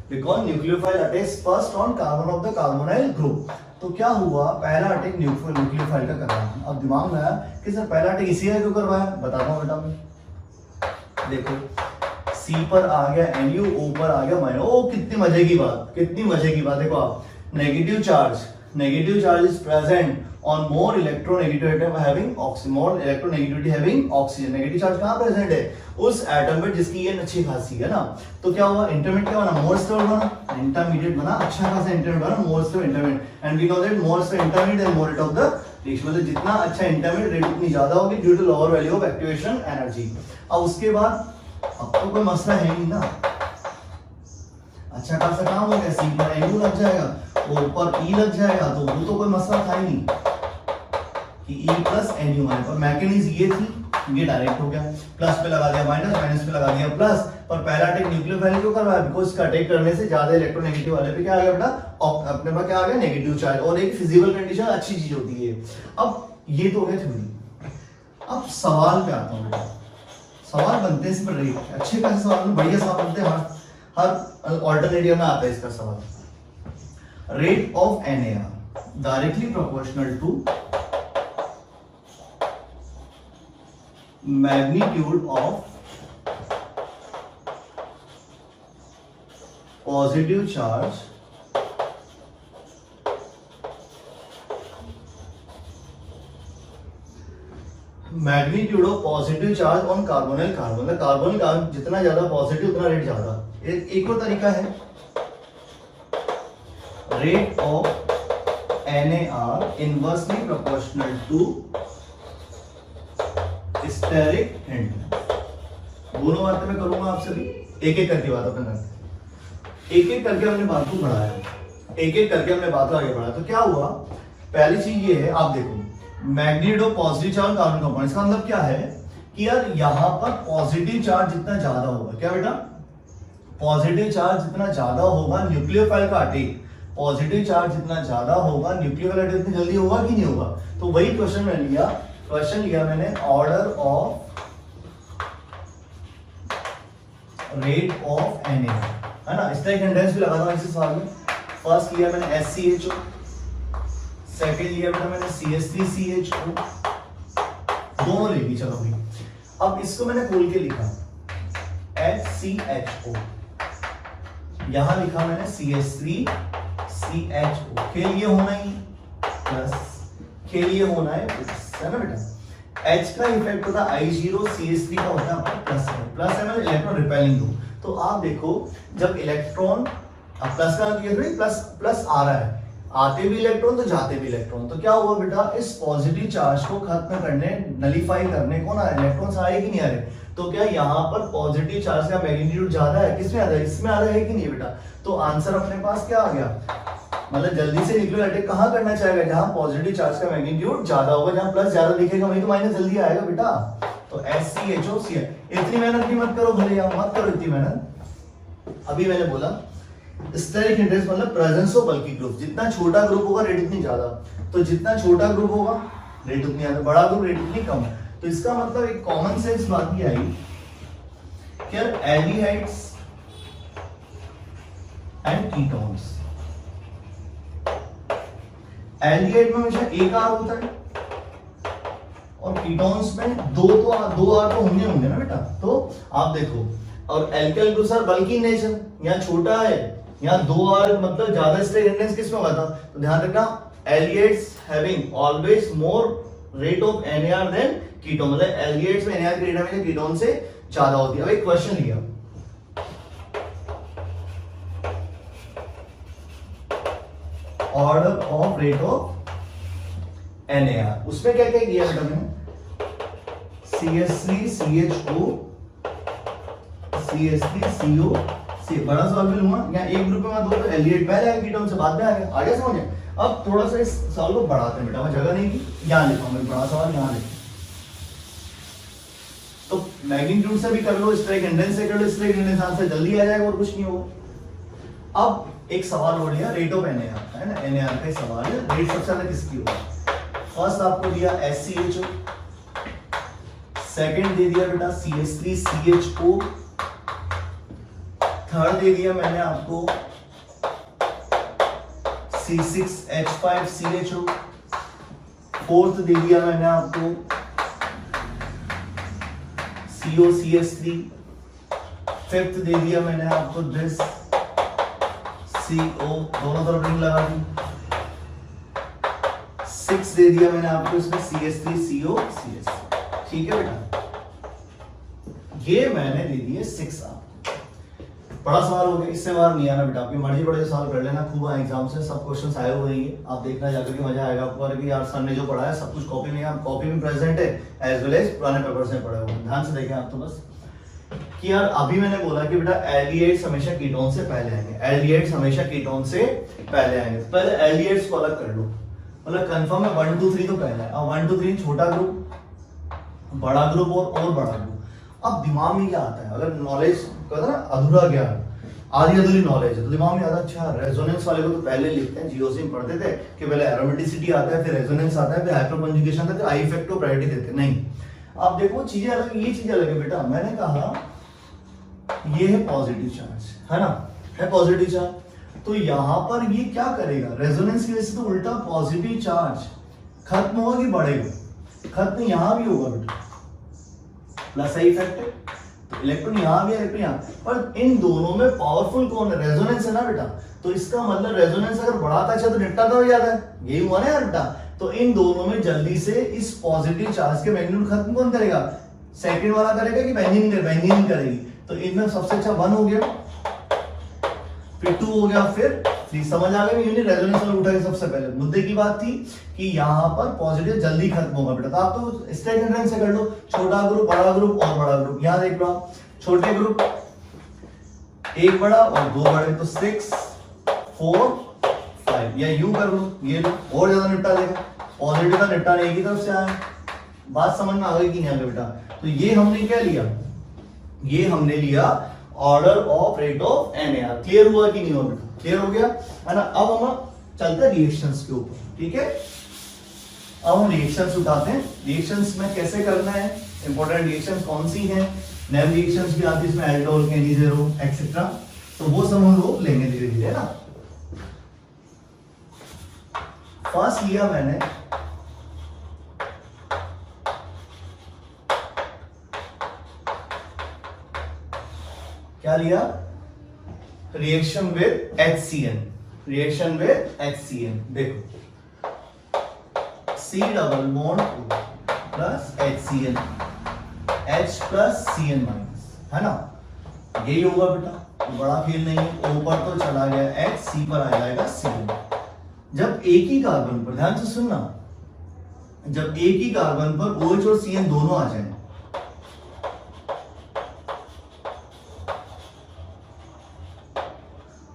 because nucleophile attacks first on carbon of the carbonyl group. तो क्या हुआ, पहला attack nucleophile का करवाया। अब दिमाग में आया कि सर पहला अटैक इसी का क्यों करवाया, बताता हूं बेटा मैं। देखो C पर आ गया NU, O पर आ गया माइनस। ओ कितनी मजे की बात, कितनी मजे की बात। देखो आप, negative charge is present on more electronegativity atom having oxygen, more electronegativity having oxygen। Negative charge कहां प्रेजेंट है, उस एटम पे जिसकी ये अच्छी खासी है ना। तो क्या हुआ, इंटरमीडिएट क्या बना, मोर स्टेबल बना, इंटरमीडिएट बना, अच्छा खासा इंटरमीडिएट बना, more stable intermediate. And we know that more stable intermediate and more rate of the reaction, मतलब जितना अच्छा इंटरमीडिएट रेट उतनी ज्यादा होगी due to lower value of activation energy. अब उसके बाद अब तो कोई मसला है नहीं ना, अच्छा खासा काम हो गया, सी पर NU लग जाएगा, ऊपर E लग जाएगा, तो वो तो कोई मसला था ही नहीं कि E प्लस NU आए, पर मैकेनिज्म ये थी, ये डायरेक्ट हो गया, प्लस पे लगा दिया माइनस, माइनस पे लगा दिया प्लस, पर पहला अटैक न्यूक्लियोफाइल क्यों करवाया, बिकॉज़ इसका अटैक करने से ज्यादा इलेक्ट्रोनेगेटिव वाले पे क्या आ गया बेटा, अपने पास क्या आ गया, नेगेटिव चार्ज, और एक फिजिकल कंडीशन अच्छी चीज होती है। अब ये तो हो गया थ्योरी। अब सवाल पे आता हूँ बेटा, सवाल बनते हैं इसमें रेट, अच्छे खासे सवाल में बढ़िया सवाल बनते हैं, हर ऑल्टरनेटिव में आता है इसका सवाल। Rate of NAR directly proportional to magnitude of positive charge magnitude of positive charge on carbonyl carbon, carbonyl carbon जितना ज्यादा पॉजिटिव उतना रेट ज्यादा। एक और तरीका है, rate of NAR inversely proportional to steric hindrance. दोनों बातें मैं करूंगा आपसे भी, एक एक करके बात अपन करते, एक एक करके हमने बात को बढ़ाया, एक एक करके हमने बात को आगे बढ़ाया। तो क्या हुआ, पहली चीज ये है, आप देखो magnitude of positive charge carbon compound, इसका मतलब क्या है कि यार यहां पर पॉजिटिव चार्ज जितना ज्यादा होगा, क्या बेटा, पॉजिटिव चार्ज जितना ज्यादा होगा न्यूक्लियोफाइल का अटैक, पॉजिटिव चार्ज जितना ज्यादा होगा न्यूक्लियोफाइल अटैक इतनी जल्दी होगा कि नहीं होगा। तो वही क्वेश्चन मैंने लिया, क्वेश्चन लिया मैंने order of rate of NAR, है ना, स्टेरिक हिंडरेंस भी लगा था इसी सवाल में। फर्स्ट लिया मैंने SCHO, सेकंड लिया बेटा मैंने CH3CHO, दोनों लेगी, चलो भाई। अब इसको मैंने खोल के लिखा HCHO, यहां लिखा मैंने CH3CHO, के लिए होना ही प्लस, के लिए होना है ना बेटा। H का इफेक्ट होता है I0, CH3 का होता है प्लस है, प्लस है मतलब इलेक्ट्रॉन रिपेलिंग दो। तो आप देखो जब इलेक्ट्रॉन प्लस का मतलब प्लस प्लस आ रहा है, आते भी इलेक्ट्रॉन तो जाते भी इलेक्ट्रॉन, तो क्या हुआ बेटा, इस पॉजिटिव चार्ज को खत्म करने, नलीफाई करने को ना इलेक्ट्रॉन्स आए कि नहीं आ रहे, तो क्या यहाँ पर पॉजिटिव चार्ज का मैग्नीट्यूड ज्यादा है, किसमें आ रहा है, इसमें आ रहा है कि नहीं बेटा। तो आंसर अपने पास क्या आ गया, मतलब जल्दी से न्यूक्लियर अटैक कहां करना चाहेगा, जहां पॉजिटिव चार्ज का मैग्नीट्यूड ज्यादा होगा, जहां प्लस ज्यादा दिखेगा वहीं तो माइनस जल्दी आएगा बेटा। तो SCHO, इतनी मेहनत भी मत करो भले, मत करो इतनी मेहनत। अभी मैंने बोला स्टेरिक हिंडरेंस मतलब प्रेजेंस ऑफ बल्की ग्रुप, जितना छोटा ग्रुप होगा रेट उतनी ज्यादा, तो जितना छोटा ग्रुप होगा रेट उतनी ज्यादा, बड़ा ग्रुप रेट उतनी कम। तो इसका मतलब एक कॉमन सेंस बात भी आई कि यार एल्डिहाइड्स एंड कीटोन्स, एल्डिहाइड में हमेशा एक R होता है और कीटोन्स में दो R तो होंगे ना बेटा। तो आप देखो, और alkyl groups are bulky nature, यहाँ छोटा है, यहाँ 2R मतलब ज्यादा स्टेरिक हिंडरेंस किसमें होगा था, तो ध्यान रखना aldehydes having always more rate of NAR than ketone, मतलब एल्डिहाइड्स में NAR की रेट हमेशा कीटोन से ज्यादा होती है। अब एक क्वेश्चन लिया, order of rate of NAR, उसमें क्या क्या किया बेटा मैंने, CH3CHO, CH3CO, बड़ा सवाल भी लूंगा, यहाँ एक ग्रुप में दो तो एल्डिहाइड पहले आएगा, कीटोन से बाद में आएगा, आगे समझ में। अब थोड़ा सा इस सवाल को बढ़ाते हैं बेटा, मैं जगह नहीं की, यहाँ लिखा मैं बड़ा सवाल, यहाँ लिखा। तो मैग्नीट्यूड से भी कर लो, स्टेरिक हिंडरेंस से कर लो, स्टेरिक हिंडरेंस आंसर जल्दी आ जाएगा और कुछ नहीं होगा। अब एक सवाल हो लिया रेट ऑफ NAR, है ना, NAR का सवाल है, रेट सबसे ज्यादा किसकी होगा। फर्स्ट आपको दिया SCHO, सेकंड दे दिया बेटा CH3CHO, थर्ड दे दिया मैंने आपको C6H5CHO, फोर्थ दे दिया मैंने आपको COCH3, फिफ्थ दे दिया मैंने आपको दिस CO, दोनों तरफ रिंग लगा दी, सिक्स दे दिया मैंने आपको इसमें CH3CO CS, ठीक है बेटा, ये मैंने दे दिए 6 आपको। बड़ा सवाल हो गया, इससे बाहर नहीं आना बेटा, आपकी मर्जी पड़े जो सवाल कर लेना, खूब एग्जाम से सब क्वेश्चंस आए हुए हैं, आप देखना जाकर के मजा आएगा आपको, और कि यार सर ने जो पढ़ाया सब कुछ कॉपी में, आप कॉपी में प्रेजेंट है एज वेल एज पुराने पेपर्स में पढ़े हुए, ध्यान से देखें आप तो बस। कि यार अभी मैंने बोला कि बेटा एल्डिहाइड्स हमेशा कीटोन से पहले आएंगे, एल्डिहाइड्स हमेशा कीटोन से पहले आएंगे। तो पहले एल्डिहाइड्स को अलग कर लो, मतलब कंफर्म है 1 2 3 तो पहला है। अब 1 2 3 छोटा ग्रुप, बड़ा ग्रुप और बड़ा ग्रुप। अब दिमाग में क्या आता है, अगर नॉलेज कहता ना अधूरा ज्ञान, आधी अधूरी नॉलेज है, तो दिमाग में आता है अच्छा रेजोनेंस वाले को तो पहले लिखते हैं, जीओसी में पढ़ते थे कि पहले एरोमेटिसिटी आता है, फिर रेजोनेंस आता है, फिर हाइपरकंजुगेशन आता है, फिर आई इफेक्ट को प्रायोरिटी देते हैं। नहीं, अब देखो चीजें अलग, ये चीजें अलग है बेटा। मैंने कहा ये है पॉजिटिव चार्ज, है ना, है पॉजिटिव चार्ज। तो यहां पर ये क्या करेगा, रेजोनेंस की वजह से तो उल्टा पॉजिटिव चार्ज खत्म होगा कि बढ़ेगा, खत्म यहां भी होगा बेटा, प्लस आई इफेक्ट है, तो इलेक्ट्रॉन यहां भी है, इलेक्ट्रॉन यहां, पर इन दोनों में पावरफुल कौन है, रेजोनेंस है ना बेटा। तो इसका मतलब रेजोनेंस अगर बढ़ाता है तो निपटाता हो जाता है, यही हुआ ना यार बेटा। तो इन दोनों में जल्दी से इस पॉजिटिव चार्ज के मैग्नीट्यूड खत्म कौन करेगा, सेकंड वाला करेगा कि बेंजीन करेगी। तो इनमें सबसे अच्छा 1 हो गया, फिर 2 हो गया, फिर 3। समझ आ गया यूनिट रेजोनेंस वाला उठा के सबसे पहले मुद्दे की बात थी कि यहां पर पॉजिटिव जल्दी खत्म होगा बेटा। तो आप तो स्टैक एंट्रेंस से कर लो, छोटा ग्रुप, बड़ा ग्रुप और बड़ा ग्रुप। यहां देख लो आप, छोटे ग्रुप एक बड़ा और 2 बड़े, तो 6 4 5, या यूं कर लो, ये लो, और ज्यादा निपटा देगा। पॉजिटिव का निपटान एक ही तरफ से आया, बात समझ में आ गई कि नहीं आ गई बेटा। तो ये हमने क्या लिया, ये हमने लिया order of rate of NAR। Clear हुआ कि नहीं हुआ बेटा, क्लियर हो गया है ना। अब हम चलते हैं रिएक्शंस के ऊपर, ठीक है। अब हम रिएक्शंस उठाते हैं, रिएक्शंस में कैसे करना है, इंपॉर्टेंट रिएक्शंस कौन सी हैं, नेम रिएक्शंस भी आती है इसमें, एल्डोल, केनिजेरो एक्सेट्रा, तो वो सब हम लोग लेंगे धीरे धीरे, है ना। फर्स्ट लिया मैंने क्या लिया, reaction with HCN, reaction with HCN। देखो C double bond plus HCN, H plus CN minus, है ना, यही होगा बेटा, बड़ा खेल नहीं है। ऊपर तो चला गया H, C पर आ जाएगा CN। जब एक ही कार्बन पर, ध्यान से सुनना, जब एक ही कार्बन पर OH और CN दोनों आ जाए,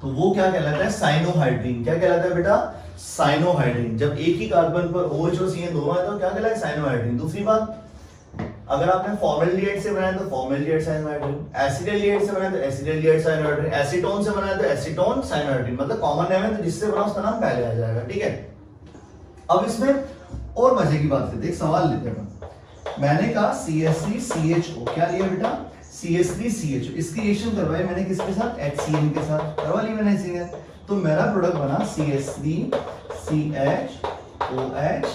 तो वो क्या कहलाता है, साइनोहाइड्रीन। क्या कहलाता है बेटा, साइनोहाइड्रीन। जब एक ही कार्बन पर OH और CN दोनों आए तो क्या कहलाता है, साइनोहाइड्रीन। दूसरी बात, अगर आपने फॉर्मेल्डिहाइड से बनाया तो फॉर्मेल्डिहाइड साइनोहाइड्रीन, एसिटाल्डिहाइड से बनाया तो एसिटाल्डिहाइड साइनोहाइड्रीन, एसीटोन से बनाया तो एसीटोन साइनोहाइड्रीन। मतलब कॉमन नेम है, तो जिससे बना उसका नाम पहले आ जाएगा, ठीक है। अब इसमें और मजे की बात करते हैं, एक सवाल लेते हैं। मैंने कहा CH3CHO, क्या लिया बेटा, CH3CHO। इसकी रिएक्शन करवाई मैंने किसके साथ, HCN के साथ, करवा ली मैंने HCN। तो मेरा प्रोडक्ट बना CH3CHOH,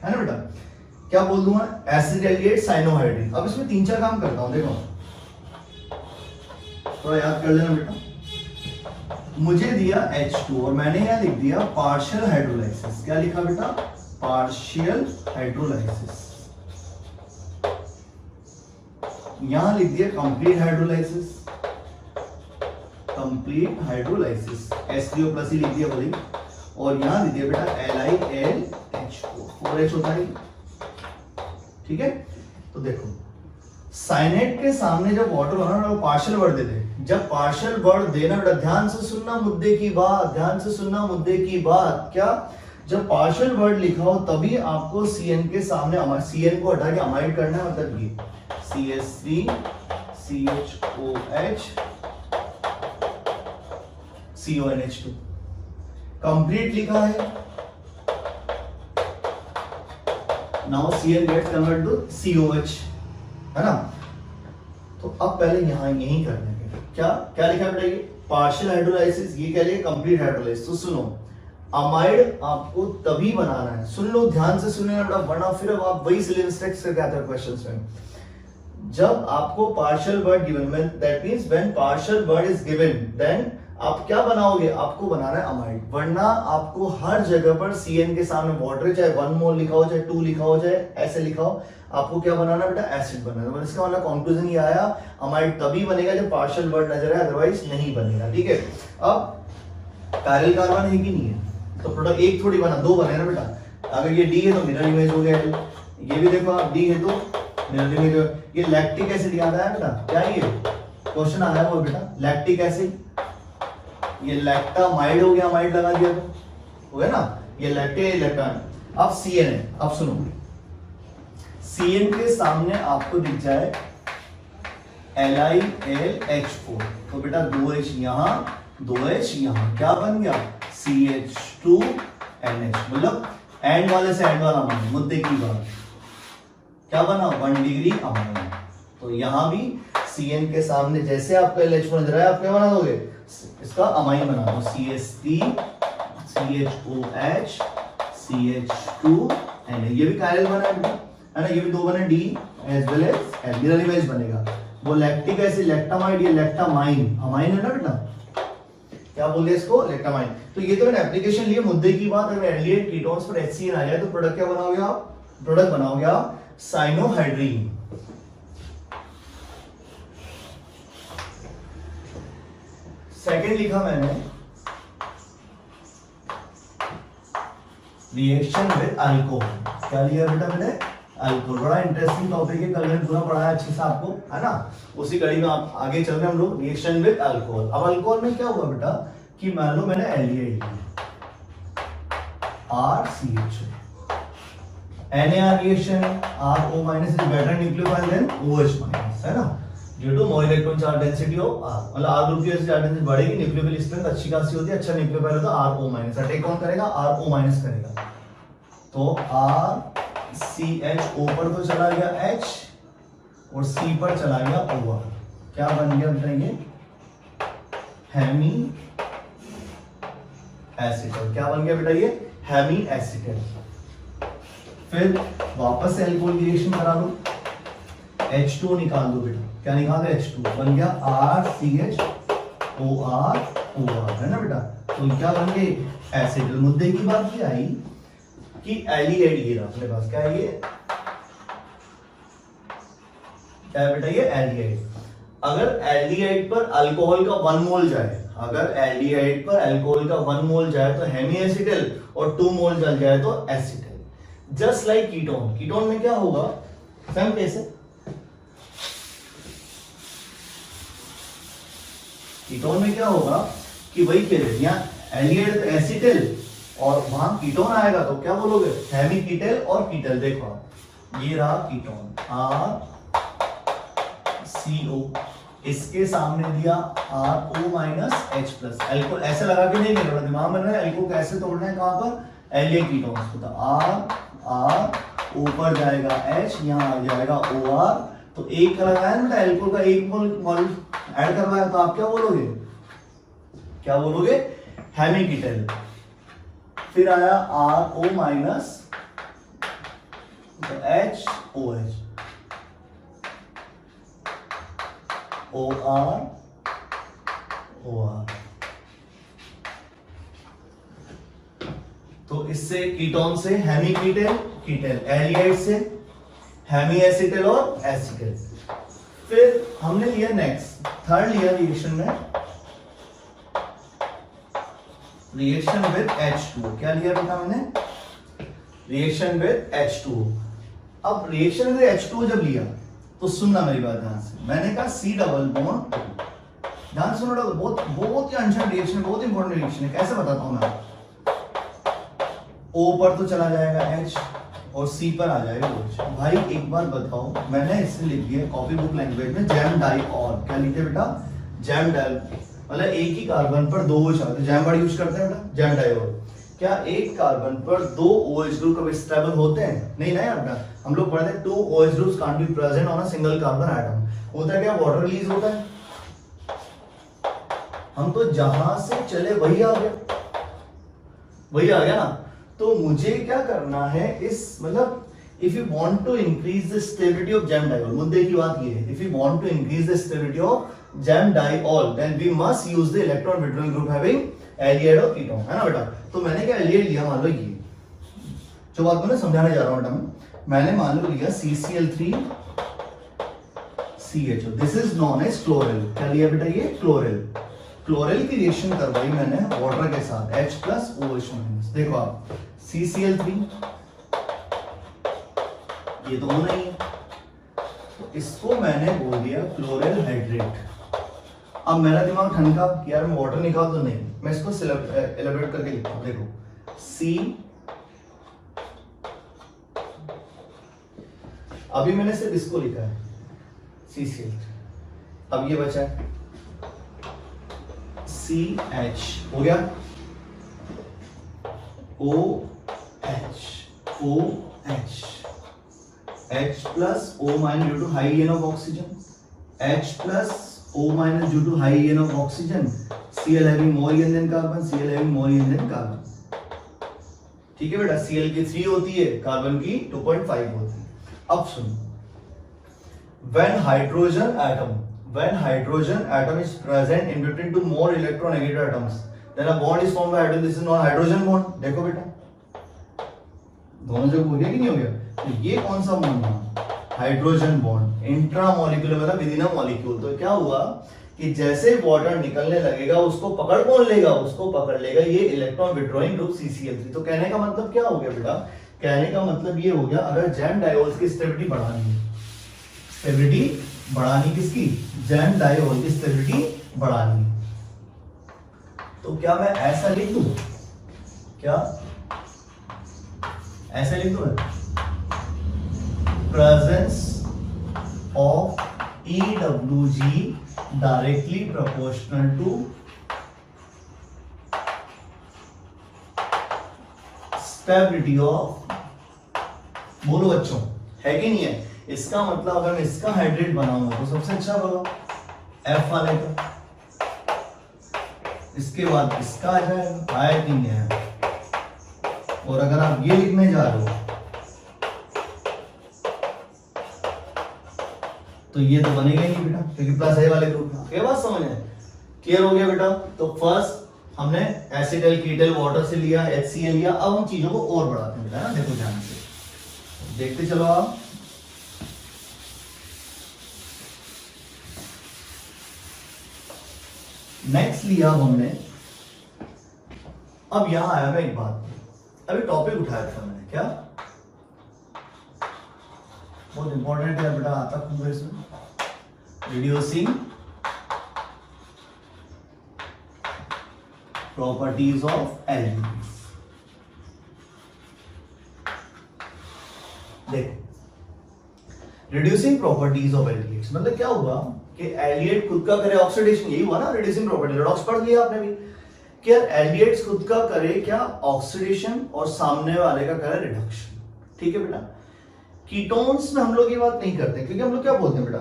है ना बेटा। क्या बोल दूंगा, एसिटाल्डिहाइड साइनोहाइड्रीन। अब इसमें 3-4 काम करता हूं, देखो थोड़ा याद कर लेना बेटा। मुझे दिया H2 और मैंने यहां लिख दिया पार्शियल हाइड्रोलाइसिस। क्या लिखा बेटा, पार्शियल हाइड्रोलाइसिस। यहां लिख दिया complete hydrolysis, complete hydrolysis, H3O plus ही लिख दिया बोली। और यहां लिख दिया बेटा LiLHO, 4H होता है, ठीक है। तो देखो साइनेट के सामने जब वाटर होना ना, वो पार्शियल वर्ड दे दे। जब पार्शियल वर्ड देना बेटा, ध्यान से सुनना मुद्दे की बात, ध्यान से सुनना मुद्दे की बात। क्या, जब पार्शियल वर्ड लिखा हो तभी आपको CN के सामने CN को हटा के अमाइड करना है, मतलब ये CH3CHOH CONH2 कंप्लीट लिखा है। Now CN gets converted to COH, है ना। तो अब पहले यहां यही करना है, क्या क्या लिखा बेटा, ये पार्शियल हाइड्रोलाइसिस, ये क्या लिखा, कंप्लीट हाइड्रोलाइसिस। तो सुनो, अमाइड आपको तभी बनाना है, सुन लो ध्यान से सुनना बेटा, वरना फिर अब आप वही सिले मिस्टेक्स करके आते हो क्वेश्चंस में। जब आपको partial word given, that means when partial word is given, then आप क्या बनाओगे, आपको बनाना है अमाइड। वरना आपको हर जगह पर CN के सामने वाटर, चाहे 1 मोल लिखा हो, चाहे 2 लिखा हो, चाहे ऐसे लिखा हो, आपको क्या बनाना बेटा, एसिड बनाना। मतलब इसका मतलब कंक्लूजन ये आया, अमाइड तभी बनेगा जब पार्शियल वर्ड नजर आए, अदरवाइज नहीं बनेगा, ठीक है। अब पैरेलल कार्बन है कि नहीं है, तो प्रोडक्ट एक थोड़ी बना, 2 बने ना बेटा। अगर ये D है तो मिरर इमेज हो गया, ये भी देखो आप D है तो ये लैक्टिक एसिड याद आया बेटा, क्या ये क्वेश्चन आया वो बेटा, लैक्टिक एसिड, ये लैक्टामाइड हो गया, माइड लगा दिया तो हो गया ना, ये लैक्टिक इलेक्ट्रॉन। अब CN है, अब सुनो, CN के सामने आपको दिख जाए LiLH4, तो बेटा 2H यहां 2H यहां, क्या बन गया CH2NH, मतलब एंड वाले से एंड वाला अमाइन, मुद्दे की बात, क्या बना 1 डिग्री अमाइन। तो यहां भी CN के सामने जैसे आपका LH4 नजर आया, आप क्या बना दोगे, इसका अमाइन बना दो, CH3 CHOH CH2NH, ये भी कायरल बना है ना, ये भी दो बने D as well as L, mirror image बनेगा। वो लैक्टिक एसिड लैक्टामाइड, ये लैक्टामाइन, अमाइन है ना बेटा, क्या बोल दिया इसको, लैक्टामाइन। तो ये तो मैंने एप्लीकेशन लिए, मुद्दे की बात, अगर एल्डिहाइड कीटोन्स पर HCN आ जाए तो प्रोडक्ट क्या बनाओगे आप, प्रोडक्ट बनाओगे आप साइनोहाइड्रीन। सेकंड लिखा मैंने रिएक्शन विद अल्कोहल, क्या लिया बेटा मैंने, अल्कोहल। बड़ा इंटरेस्टिंग टॉपिक है, कल मैंने पूरा पढ़ाया अच्छे से आपको, है ना, उसी कड़ी में आप आगे चल रहे हैं हम लोग, रिएक्शन विद अल्कोहल। अब अल्कोहल में क्या हुआ बेटा कि मान लो मैंने एल्डिहाइड लिया RCH, NaR reaction RO minus is better nucleophile than OH minus, है ना, due to more electron charge density of R, मतलब R ग्रुप की चार्ज डेंसिटी बढ़ेगी, न्यूक्लियोफिल स्ट्रेंथ अच्छी खासी होती है, अच्छा न्यूक्लियोफाइल होता है RO माइनस, अटैक कौन करेगा, RO माइनस करेगा। तो RCH O पर तो चला गया H और C पर चला गया OR, क्या बन गया बताइए, हेमी एसिटल, क्या बन गया बेटा ये, हेमी एसिटल। फिर वापस से अल्कोहल की रिएक्शन करा दो, H2 निकाल दो बेटा, क्या निकाल दो, H2 बन गया RCHOR OR, है ना बेटा, तो क्या बन गए एसिटल। मुद्दे की बात ये आई कि एल्डिहाइड ये रहा अपने पास, क्या है ये, क्या है बेटा ये एल्डिहाइड। अगर एल्डिहाइड पर अल्कोहल का 1 मोल जाए, अगर एल्डिहाइड पर अल्कोहल का 1 मोल जाए तो हेमी एसिटल, और 2 मोल चल जाए तो acetal. Just like ketone, ketone में क्या होगा सेम कैसे, कीटोन में क्या होगा कि वही कह रहे यहाँ एल्डिहाइड तो एसिटल और वहां कीटोन आएगा तो क्या बोलोगे, हेमी कीटल और कीटल। देखो ये रहा कीटोन RCO, इसके सामने दिया RO माइनस H प्लस, एल्को ऐसे लगा के नहीं करना, दिमाग में रहे एल्को कैसे तोड़ना है, कहां पर, एल्डिहाइड कीटोन्स को, तो R ऊपर जाएगा H, यहां आ जाएगा OR, तो एक का लगाया ना एल्को का, एक मोल ऐड करवाया, तो आप क्या बोलोगे, क्या बोलोगे, हेमी कीटल। फिर आया RO माइनस तो HOH, OR OR, तो इससे कीटोन से हेमी कीटल कीटल, एल्डिहाइड से हेमी एसिटल और एसिटल। फिर हमने लिया नेक्स्ट थर्ड लिया रिएक्शन में, रिएक्शन विद H2, क्या लिया बेटा मैंने, रिएक्शन विद H2। अब रिएक्शन विद H2 जब लिया तो सुनना मेरी बात ध्यान से, मैंने कहा C डबल बॉन्ड, ध्यान सुनो, बहुत बहुत ही अनशन रिएक्शन, बहुत इंपॉर्टेंट रिएक्शन है, कैसे बताता हूं मैं। O पर तो चला जाएगा H और C पर आ जाएगा OH। भाई एक बात बताओ, मैंने इससे लिख दिया कॉपी बुक लैंग्वेज में जैम डाइऑल, क्या लिखते हैं बेटा, जैम डाइऑल, मतलब एक ही कार्बन पर 2 OH आते हैं, जैम वर्ड यूज करते हैं बेटा, जैम डाइऑल। क्या एक कार्बन पर 2 OH ग्रुप कभी स्टेबल होते हैं, नहीं ना यार बेटा, हम लोग पढ़ते हैं 2 OH groups can't be present on a single carbon atom. होता है क्या, वाटर रिलीज होता है, हम तो जहां से चले वही आ गया, वही आ गया ना। तो मुझे क्या करना है इस, मतलब if you want to increase the stability of jam diol, मुद्दे की बात ये है, if you want to increase the stability of jam diol then we must use the electron withdrawing group having aldehyde or ketone, है ना बेटा। तो मैंने क्या aldehyde लिया, मान लो ये जो बात मैंने समझाने जा रहा हूं बेटा, मैंने मान लो लिया CCl3 CHO, this is known as chloral, क्या लिया बेटा ये क्लोरेल। क्लोरेल की रिएक्शन करवाई मैंने वाटर के साथ H प्लस OH माइनस, देखो आप CCl3 ये तो होना ही है, इसको मैंने बोल दिया क्लोरल हाइड्रेट। अब मेरा दिमाग ठनका कि यार मैं वाटर निकाल तो नहीं, मैं इसको एलेबोरेट करके लिखता हूं। देखो सी, अभी मैंने सिर्फ इसको लिखा है CCl, अब ये बचा है CH, हो गया OH, H plus O minus due to high ion of oxygen, H plus O minus due to high ion of oxygen, Cl having more ion than carbon, Cl having more ion than carbon। ठीक है बेटा, Cl की 3 होती है, carbon की 2.5 होती है। अब सुनो, when hydrogen atom is present in between two more electronegative atoms, then a bond is formed by hydrogen, this is not hydrogen bond। देखो बेटा दोनों जगह हो गया कि नहीं हो गया? तो ये कौन सा बॉन्ड था? हाइड्रोजन बॉन्ड, इंट्रामोलिक्यूलर मतलब विद इन अ मॉलिक्यूल। तो क्या हुआ कि जैसे वाटर निकलने लगेगा उसको पकड़ कौन लेगा? उसको पकड़ लेगा ये इलेक्ट्रॉन विड्रॉइंग ग्रुप CCl3। तो कहने का मतलब क्या हो गया बेटा? कहने का मतलब ये हो गया, अगर जैम डायोल की स्टेबिलिटी बढ़ानी है, स्टेबिलिटी बढ़ानी किसकी? जैम डायोल की स्टेबिलिटी बढ़ानी, तो क्या मैं ऐसा लिख दूं? क्या ऐसे लिख दूं? Presence of EWG directly proportional to stability of, बोलो बच्चों, है कि नहीं है? इसका मतलब अगर मैं इसका हाइड्रेट बनाऊंगा तो सबसे अच्छा होगा F वाले का, इसके बाद इसका आ जाएगा, आया कि नहीं है? और अगर आप ये लिखने जा रहे हो तो ये तो बनेगा ही नहीं बेटा, क्योंकि प्लस ए वाले ग्रुप है। ये बात समझ में क्लियर हो गया बेटा? तो फर्स्ट हमने एसिटल कीटल वाटर से लिया, HCl लिया, अब हम चीजों को और बढ़ाते हैं बेटा, देखो ध्यान से देखते चलो आप। नेक्स्ट लिया हमने, अब यहां आया मैं एक बात, अभी टॉपिक उठाया था मैंने, क्या बहुत इंपॉर्टेंट है बेटा, आता हूं इसमें, रिड्यूसिंग प्रॉपर्टीज ऑफ एलिमेंट्स। देखो रिड्यूसिंग प्रॉपर्टीज ऑफ एलिमेंट्स मतलब क्या हुआ कि एलिएट खुद का करे ऑक्सीडेशन, यही हुआ ना रिड्यूसिंग प्रॉपर्टी, रेडॉक्स पढ़ लिया आपने भी कि यार एलिएट्स खुद का करे क्या? ऑक्सीडेशन, और सामने वाले का करे रिडक्शन। ठीक है बेटा? कीटोन्स में हम लोग ये बात नहीं करते, क्योंकि हम लोग क्या बोलते हैं बेटा?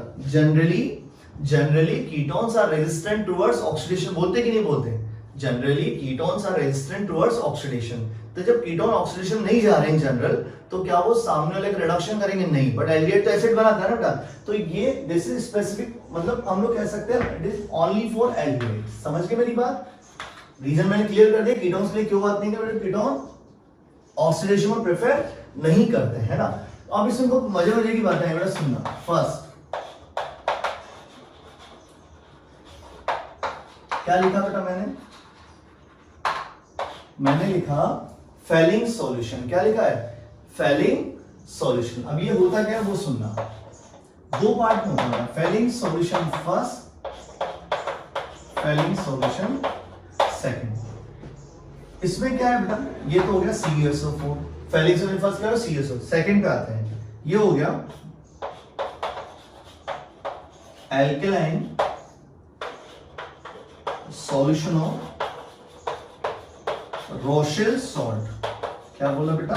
Generally ketones are resistant towards oxidation, बोलते कि नहीं बोलते? Generally ketones are resistant towards oxidation. तो जब कीटोन ऑक्सीडेशन नहीं जा रहे हैं जनरल, तो क्या वो सामने वाले का रिडक्शन करेंगे? नहीं, बट एलिएट तो एसिड बनाता है ना बेटा। तो ये दिस इज स्पेसिफिक, मतलब हम लोग कह सकते हैं it is only for Elliott. समझ गए मेरी बात? रीजन मैंने क्लियर कर दिया कीटोन्स के लिए क्यों बात नहीं कर रहे, कीटोन ऑक्सीडेशन को प्रेफर नहीं करते, है ना? अब इसमें बहुत मजे की बातें हैं बेटा, सुनना। फर्स्ट क्या लिखा बेटा मैंने लिखा फेलिंग सॉल्यूशन। क्या लिखा है? Fehling solution. अब ये होता क्या है वो सुनना, दो पार्ट में होता है, Fehling solution first, Fehling solution second. इसमें क्या है बेटा? ये तो हो गया CuSO4, फेलिंग सॉल्यूशन फर्स्ट क्या है? CuSO। सेकंड पे आते हैं, ये हो गया alkaline solution of Rochelle salt. क्या बोला बेटा?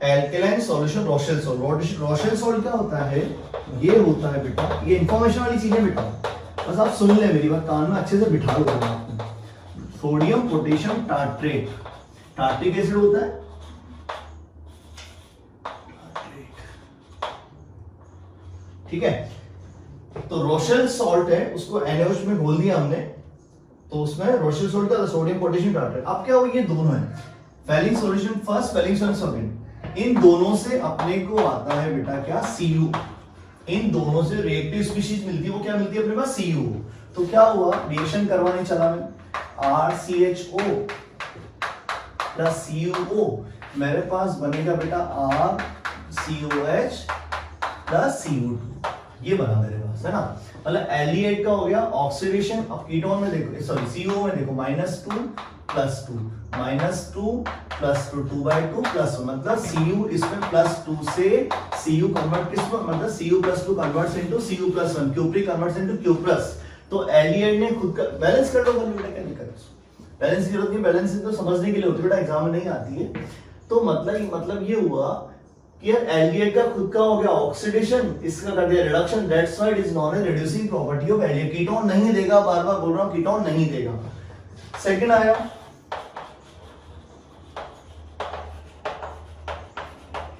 Alkaline solution Rochelle salt. Rochelle salt क्या होता है? ये होता है बेटा, ये इंफॉर्मेशन वाली चीजें बेटा, बस आप सुन ले मेरी बात, कान में अच्छे से बिठा लो। Sodium potassium tartrate, tartaric acid होता है, ठीक है? तो रोशेल सॉल्ट है, उसको NaOH में घोल दिया हमने, तो उसमें रोशेल सॉल्ट का सोडियम पोटेशियम टार्ट्रेट। अब क्या हो, ये दोनों है Fehling solution first, Fehling solution second. इन दोनों से अपने को आता है बेटा क्या? Cu। इन दोनों से रिएक्टिव स्पीशीज मिलती है, वो क्या मिलती है अपने पास? Cu। तो क्या हुआ? रिएक्शन करवाने चला मैं, RCHO प्लस CuO, मेरे पास बनेगा बेटा COH प्लस CO2, ये बना मेरे पास, है ना। मतलब एल्डिहाइड का हो गया ऑक्सीडेशन। अब कीटोन में देखो, सॉरी CO में देखो -2 + 2 -2 + 2 2/2 + 1, मतलब Cu इसमें +2 से Cu कन्वर्ट किस में, मतलब Cu + 2 converts into Cu + 1, Q3 converts into Q+। तो एल्डिहाइड ने खुद का बैलेंस कर लो, बेटा क्या दिक्कत है, बैलेंस की जरूरत नहीं, बैलेंस तो समझने के लिए होती है बेटा, एग्जाम में नहीं आती है। तो मतलब ये हुआ कि यार एल्डिहाइड का खुद का हो गया ऑक्सीडेशन, इसका कर दिया reduction, that's why it is known as reducing property of aldehyde. Ketone नहीं देगा, बार बार बोल रहा हूं, कीटोन नहीं देगा। सेकंड आया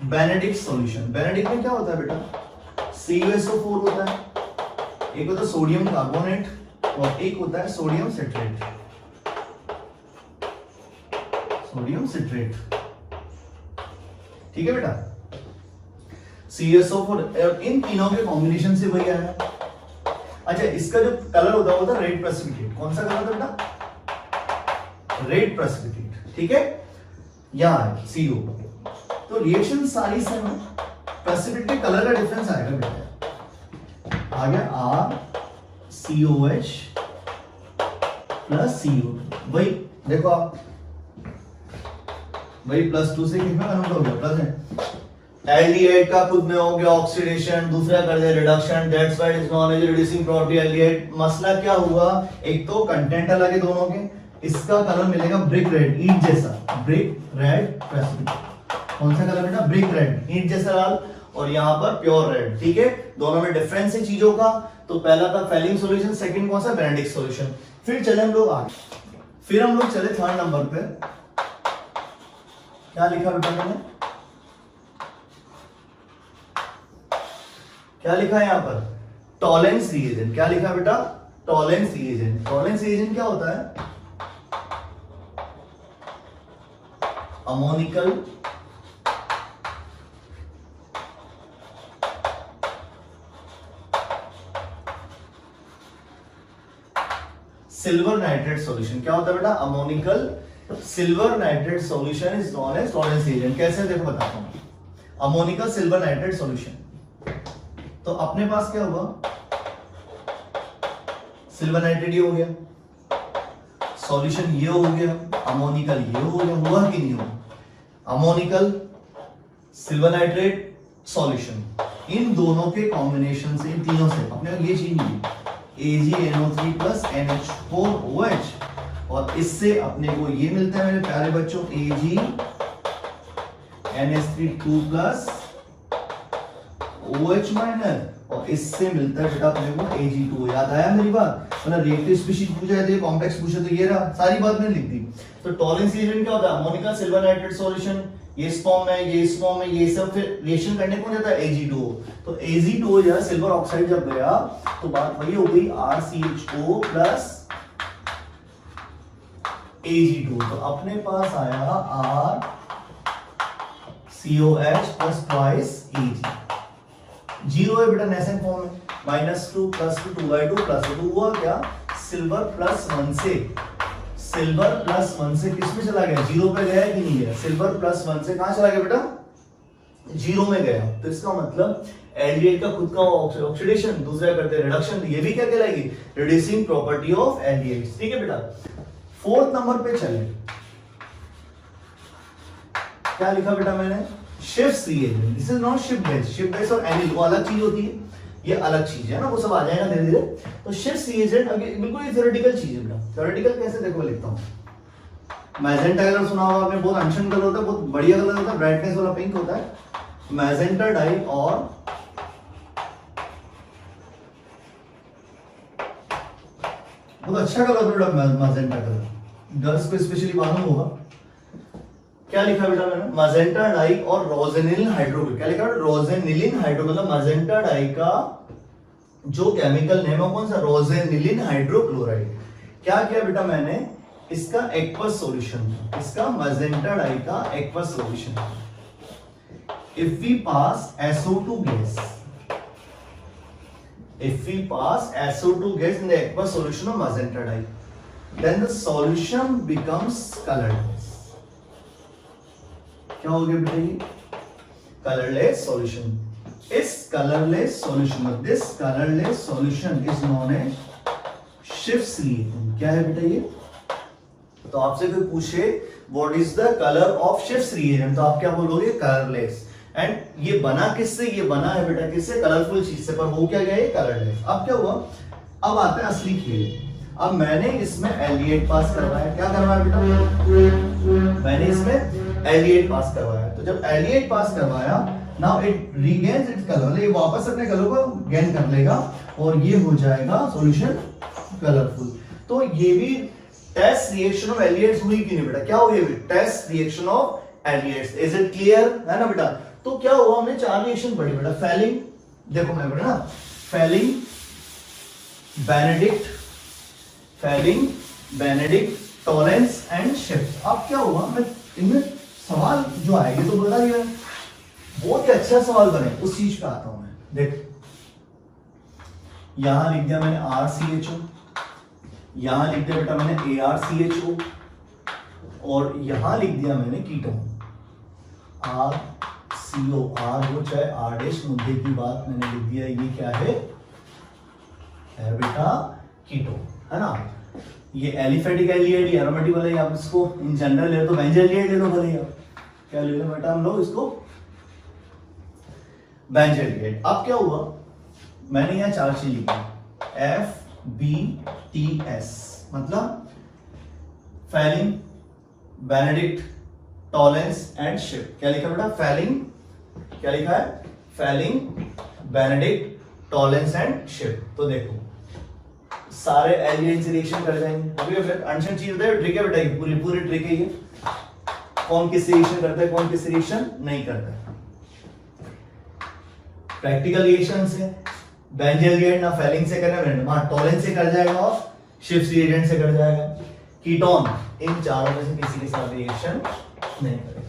बेनेडिक्ट सॉल्यूशन। बेनेडिक्ट में क्या होता है बेटा, CuSO4 होता है, एक होता है सोडियम कार्बोनेट और एक होता है सोडियम सिट्रेट, सोडियम सिट्रेट, ठीक है बेटा। CuSO4, इन तीनों के कॉम्बिनेशन से वही आया। अच्छा, इसका जो कलर होता है वो था रेड प्रेसिपिटेट। कौन सा कलर था बेटा, रेड प्रेसिपिटेट, ठीक है। यहां है CO, तो रिएक्शन सारी सेम है, प्रेसिपिटेट के कलर का डिफरेंस आएगा बेटा। आ गया RCOH प्लस CO2, वही देखो आप, वही +2 से कितना कन्वर्ट हो गया, प्लस है। एल्डिहाइड का खुद में हो गया ऑक्सीडेशन, दूसरा कर दिया reduction, that's why it is known as reducing property aldehyde. मसला क्या हुआ, एक तो कंटेंट अलग है दोनों के, इसका कलर मिलेगा ब्रिक रेड, ईंट जैसा, ब्रिक रेड प्रेसिपिटेट। कौन सा कलर बेटा, ब्रिक रेड, ईंट जैसा लाल, और यहां पर प्योर रेड, ठीक है। दोनों में डिफरेंस है चीजों का। तो पहला था फेलिंग सॉल्यूशन, सेकंड कौन सा, बेनेडिक्ट सॉल्यूशन। फिर चले हम लोग आगे, फिर हम लोग चले थर्ड नंबर पे। क्या लिखा बेटा मैंने, क्या लिखा है यहां पर, टॉलेंस रिएजेंट। क्या लिखा बेटा, टॉलेंस रिएजेंट। टॉलेंस रिएजेंट क्या होता है, अमोनिकल सिल्वर नाइट्रेट सॉल्यूशन। क्या होता है बेटा, ammoniacal silver nitrate solution is known as Tollens reagent. कैसे, देखो बताता हूं। अमोनिकल सिल्वर नाइट्रेट सॉल्यूशन, तो अपने पास क्या हुआ, सिल्वर नाइट्रेट ये हो गया, सॉल्यूशन ये हो गया, अमोनिकल ये हो गया, हुआ कि नहीं हुआ। अमोनिकल सिल्वर नाइट्रेट सॉल्यूशन, इन दोनों के कॉम्बिनेशन से, इन तीनों से अपने ये चीज मिली AgNO3 प्लस NH4OH, और इससे अपने को ये मिलता है मेरे प्यारे बच्चों AgNH3 प्लस OH माइनस, और इससे मिलता है बेटा अपने को Ag2। याद आया मेरी बात, मतलब रिएक्टिव स्पीशीज पूछा है, कॉम्प्लेक्स पूछे तो ये रहा, सारी बात मैंने लिख दी। तो टॉलेंस रिएजेंट क्या होता है, अमोनिकल सिल्वर नाइट्रेट सॉल्यूशन, ये इस फॉर्म में, ये इस फॉर्म में, ये सब फिर रिएक्शन करने कौन जाता है, Ag2। तो Ag2 जो है सिल्वर ऑक्साइड जब गया तो बात वही हो गई RCHO प्लस Ag2। तो अपने पास आया RCOH plus twice Ag। Zero है बेटा नेसेंट फॉर्म में, -2 + 2 2/2 + 2 हुआ क्या, सिल्वर +1 से, सिल्वर +1 से किस में चला गया, जीरो पे गया कि नहीं गया, सिल्वर +1 से कहां चला गया बेटा, जीरो में गया। तो इसका मतलब एल्डिहाइड का खुद का ऑक्सीडेशन, दूसरा करते हैं रिडक्शन, ये भी क्या कहलाएगी, रिड्यूसिंग प्रॉपर्टी ऑफ एल्डिहाइड्स, ठीक है बेटा। फोर्थ नंबर पे चले, क्या लिखा बेटा मैंने, shift reagent. This is not shift base, shift base और एनिल वो अलग चीज होती है, ये अलग चीज है ना, वो सब आ जाएगा धीरे धीरे। तो शिफ्ट रिएजेंट अभी बिल्कुल ही थ्योरेटिकल चीज है बेटा। थ्योरेटिकल कैसे, देखो मैं लिखता हूं। मैजेंटा कलर सुना होगा आपने, बहुत अनशन कलर होता है, बहुत बढ़िया कलर होता है, ब्राइटनेस वाला पिंक होता है, मैजेंटा डाई, और बहुत अच्छा कलर बेटा मैजेंटा कलर, गर्ल्स को स्पेशली मालूम होगा। क्या लिखा बेटा मैंने, मैजेंटा डाई और रोजेनिलिन हाइड्रोक्लोराइड। क्या लिखा, रोजेनिलिन हाइड्रो, मतलब मैजेंटा डाई का जो केमिकल नेम है कौन सा, रोजेनिलिन हाइड्रोक्लोराइड। क्या किया बेटा मैंने, इसका एक्वस सॉल्यूशन, इसका मैजेंटा डाई का aqueous solution. If we pass SO2 gas, if we pass SO2 gas in the aqueous solution of magenta dye, then the solution becomes colored. क्या हो गया बेटा ये, कलरलेस सॉल्यूशन। इस colourless solution, this colourless solution is known as शिफ्ट reagent. क्या है बेटा ये? तो आपसे कोई पूछे what is the colour of शिफ्ट रिएजेंट, तो आप क्या बोलोगे? कलरलेस। एंड ये बना किससे? ये बना है बेटा किससे? कलरफुल चीज से, पर हो क्या गया? ये कलरलेस। अब क्या हुआ? अब आता है असली खेल। अब मैंने इसमें एलिएट पास करवाया। क्या करवाया बेटा? मैंने इसमें एलिएट पास करवाया। तो जब एलिएट पास करवाया, now it regains its colour, ये वापस अपने कलर को गेन कर लेगा और ये हो जाएगा सॉल्यूशन कलरफुल। तो ये भी टेस्ट रिएक्शन ऑफ एलिएट्स हुई कि नहीं बेटा? क्या हुई? Test reaction of aldehydes. Is it clear? है ना बेटा? तो क्या हुआ? हमने 4 रिएक्शन पढ़ी बेटा। फेलिंग, देखो मैं बेटा ना, Fehling, Benedict, Fehling, Benedict, Tollens and शिफ्ट। अब क्या हुआ? मैं इनमें सवाल जो आएंगे तो बता दिया, बहुत ही अच्छा सवाल बने, उस चीज पे आता हूं मैं। देख, यहां लिख दिया मैंने RCHO, यहां लिख दिया बेटा मैंने ARCHO, और यहां लिख दिया मैंने कीटोन RCO। R हो चाहे R डैश, मुद्दे की बात मैंने लिख दिया, ये क्या है बेटा? कीटोन, है ना? ये एलिफेटिक एलिएट, ये एरोमेटिक वाला, आप इसको इन जनरल ले तो बेंज एलिएट ले लो भले आप। क्या ले लो बेटा हम लोग इसको? Benz Elliott. अब क्या हुआ? मैंने यहां 4 चीज लिखी, FBTS, मतलब फेलिंग, बेनेडिक्ट, टॉलेंस एंड शिफ्ट। क्या लिखा बेटा? फेलिंग, क्या लिखा है? फेलिंग, बेनेडिक्ट, टॉलेंस एंड शिफ्ट। तो देखो सारे एलिएंट रिएक्शन कर जाएंगे। अभी अनशन चीज होता है, ट्रिक है बेटा, ये पूरी पूरी ट्रिक है ये। कौन किस रिएक्शन करता है, कौन किस रिएक्शन नहीं करता है। प्रैक्टिकल रिएक्शन से बेंज एलिएट ना फेलिंग से करना, ना टॉलेंस से कर जाएगा और शिफ्ट रिएजेंट से कर जाएगा। कीटोन इन चारों में से किसी के साथ रिएक्शन नहीं करेगा।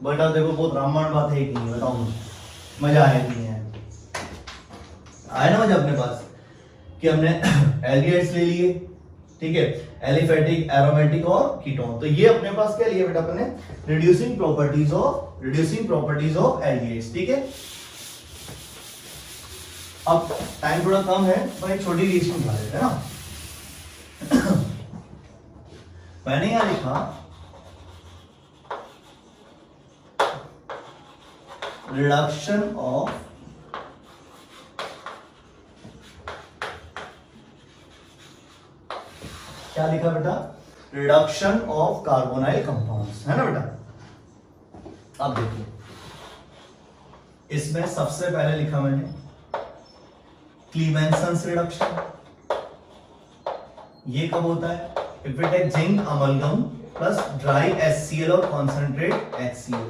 बेटा देखो बहुत रामबाण बात है कि नहीं, बताओ मुझे मजा आया कि नहीं आया? आया ना मजा अपने पास कि हमने एलिएट्स ले लिए, ठीक है, एलिफेटिक, एरोमेटिक और कीटोन। तो ये अपने पास क्या लिया बेटा अपने? रिड्यूसिंग प्रॉपर्टीज ऑफ एलिएट्स, ठीक है। अब टाइम थोड़ा कम है, पर एक छोटी रिएक्शन बता देते हैं ना। मैंने यहां लिखा रिडक्शन ऑफ क्या लिखा बेटा? रिडक्शन ऑफ कार्बोनाइल कंपाउंड्स, है ना बेटा? अब देखिए, इसमें सबसे पहले लिखा मैंने क्लीमेंसन्स रिडक्शन। ये कब होता है? If we take zinc amalgam plus dry HCl और कॉन्सेंट्रेट HCl।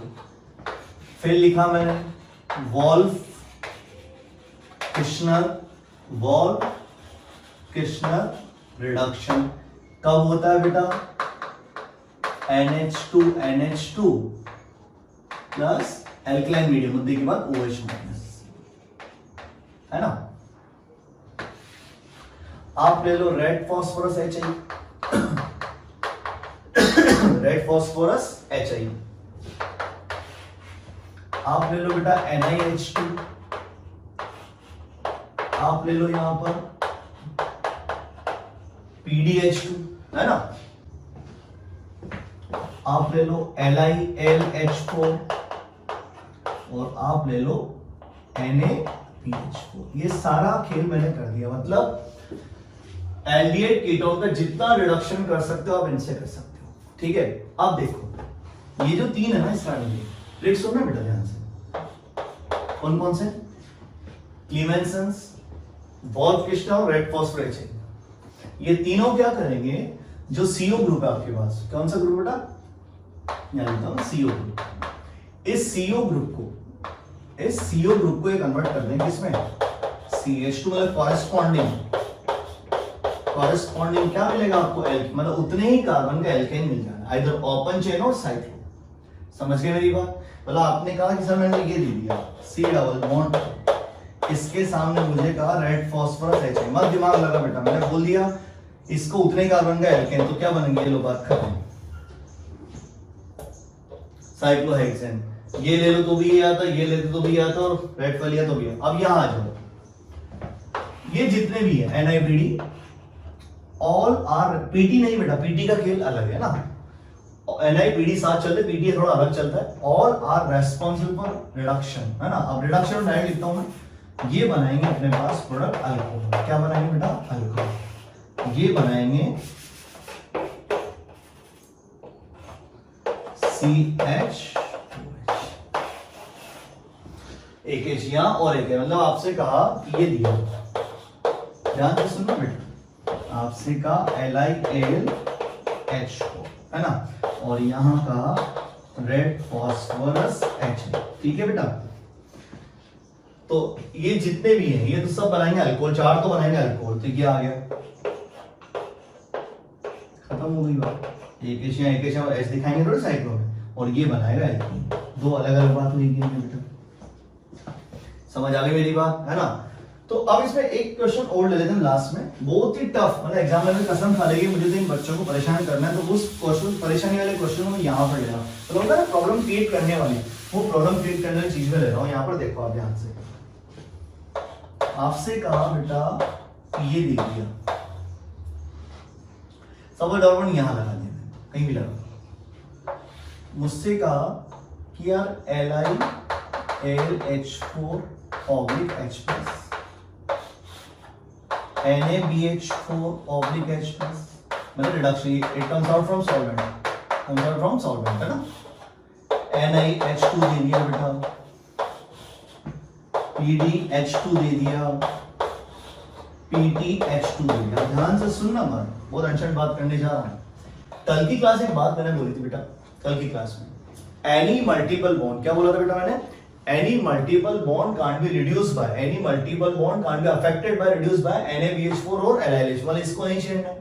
फिर लिखा मैंने वॉल्फ-किर्शनर रिडक्शन। कब होता है बेटा? NH2 प्लस एल्कलाइन मीडियम, मुद्दे के बाद OH माइनस, है ना? आप ले लो red phosphorus HI, red phosphorus HI। आप ले लो बेटा NiH2, आप ले लो यहां पर PDH2, है ना? आप ले लो LiLH4 और आप ले लो NaPH4। ये सारा खेल मैंने कर दिया, मतलब एल्डिहाइड कीटोन का जितना रिडक्शन कर सकते हो आप इनसे कर सकते हो, ठीक है। अब देखो ये जो 3 है ना स्टार्टिंग में, ट्रिक सुनना बेटा ध्यान से। कौन कौन से? क्लीमेंसन्स, वॉल्फ-किर्शनर और रेड फॉस्फोरस HI। ये तीनों क्या करेंगे? जो CO ग्रुप है आपके पास, कौन सा ग्रुप बेटा? यहां लिखता हूं CO ग्रुप। इस CO ग्रुप को ये कन्वर्ट कर देंगे किसमें? CH2, मतलब कॉरेस्पॉन्डिंग क्या मिलेगा आपको? मतलब उतने ही कार्बन का एल्केन मिल जाएगा, आइदर ओपन चेन और साइक्लो। समझ गए मेरी बात? मतलब आपने कहा कि सर मैंने ये दे दिया C डबल बॉन्ड, इसके सामने मुझे कहा रेड फॉस्फोरस HI। मत दिमाग लगा बेटा, मैंने बोल दिया इसको उतने कार्बन का एल्केन, तो क्या बनेंगे? ये लो बात खत्म, साइक्लोहेक्सेन। ये ले लो तो भी ये आता, ये ले लो तो भी आता, और रेड कर लिया तो भी आता। अब यहां आ जाओ, ये जितने भी है NIPD ऑल आर, पीटी नहीं बेटा, पीटी का खेल अलग है ना, NIPD साथ चलते, पीटी थोड़ा अलग चलता है। All are responsible for reduction, है ना। अब रिडक्शन डायरेक्ट लिखता हूं मैं, ये बनाएंगे अपने पास प्रोडक्ट अल्कोहल। क्या बनाएंगे बेटा? अल्कोहल। ये बनाएंगे CH, एक H यहां और एक है, मतलब आपसे कहा कि ये दिया, ध्यान से सुनना बेटा, आपसे कहा LiAlH4, है ना, और यहां का रेड फॉस्फोरस H, ठीक है बेटा। तो ये जितने भी हैं ये तो सब बनाएंगे अल्कोहल, 4 तो बनाएंगे अल्कोहल, तो ये आ गया, खत्म हो गई बात। एक H और H दिखाएंगे थोड़े साइक्लो में, और ये बनाएगा एल्कीन। दो अलग अलग बात हुई बेटा, समझ आ गई मेरी बात, है ना। तो अब इसमें एक क्वेश्चन और ले लेते हैं लास्ट में, बहुत ही टफ, मतलब एग्जाम में कसम खा लेगी मुझे तो इन बच्चों को परेशान करना है, तो उस क्वेश्चन परेशानी वाले क्वेश्चन को यहाँ पर ले रहा हूँ, तो होता है ना प्रॉब्लम क्रिएट करने वाली, वो प्रॉब्लम क्रिएट करने वाली चीज में ले रहा हूँ। यहाँ पर देखो आप ध्यान से, आपसे कहा बेटा ये दे दिया, सब डॉट यहां लगा दिया, कहीं भी लगा, मुझसे कहा कि यार LiAlH4 oblique H plus, NaBH4 oblique H plus, मतलब reduction, it comes out from solvent, है ना। NiH2 दे दिया बेटा, PdH2 दे दिया, PtH2 दे दिया। ध्यान से सुनना मत, बहुत अनशन बात करने जा रहा हूं। कल की क्लास एक बात मैंने बोली थी बेटा, कल की क्लास में एनी मल्टीपल बॉन्ड, क्या बोला था बेटा मैंने? Any multiple bond can't be reduced by, any multiple bond can't be affected by, reduced by NaBH4 और LiLH, मतलब इसको नहीं छेड़ना है,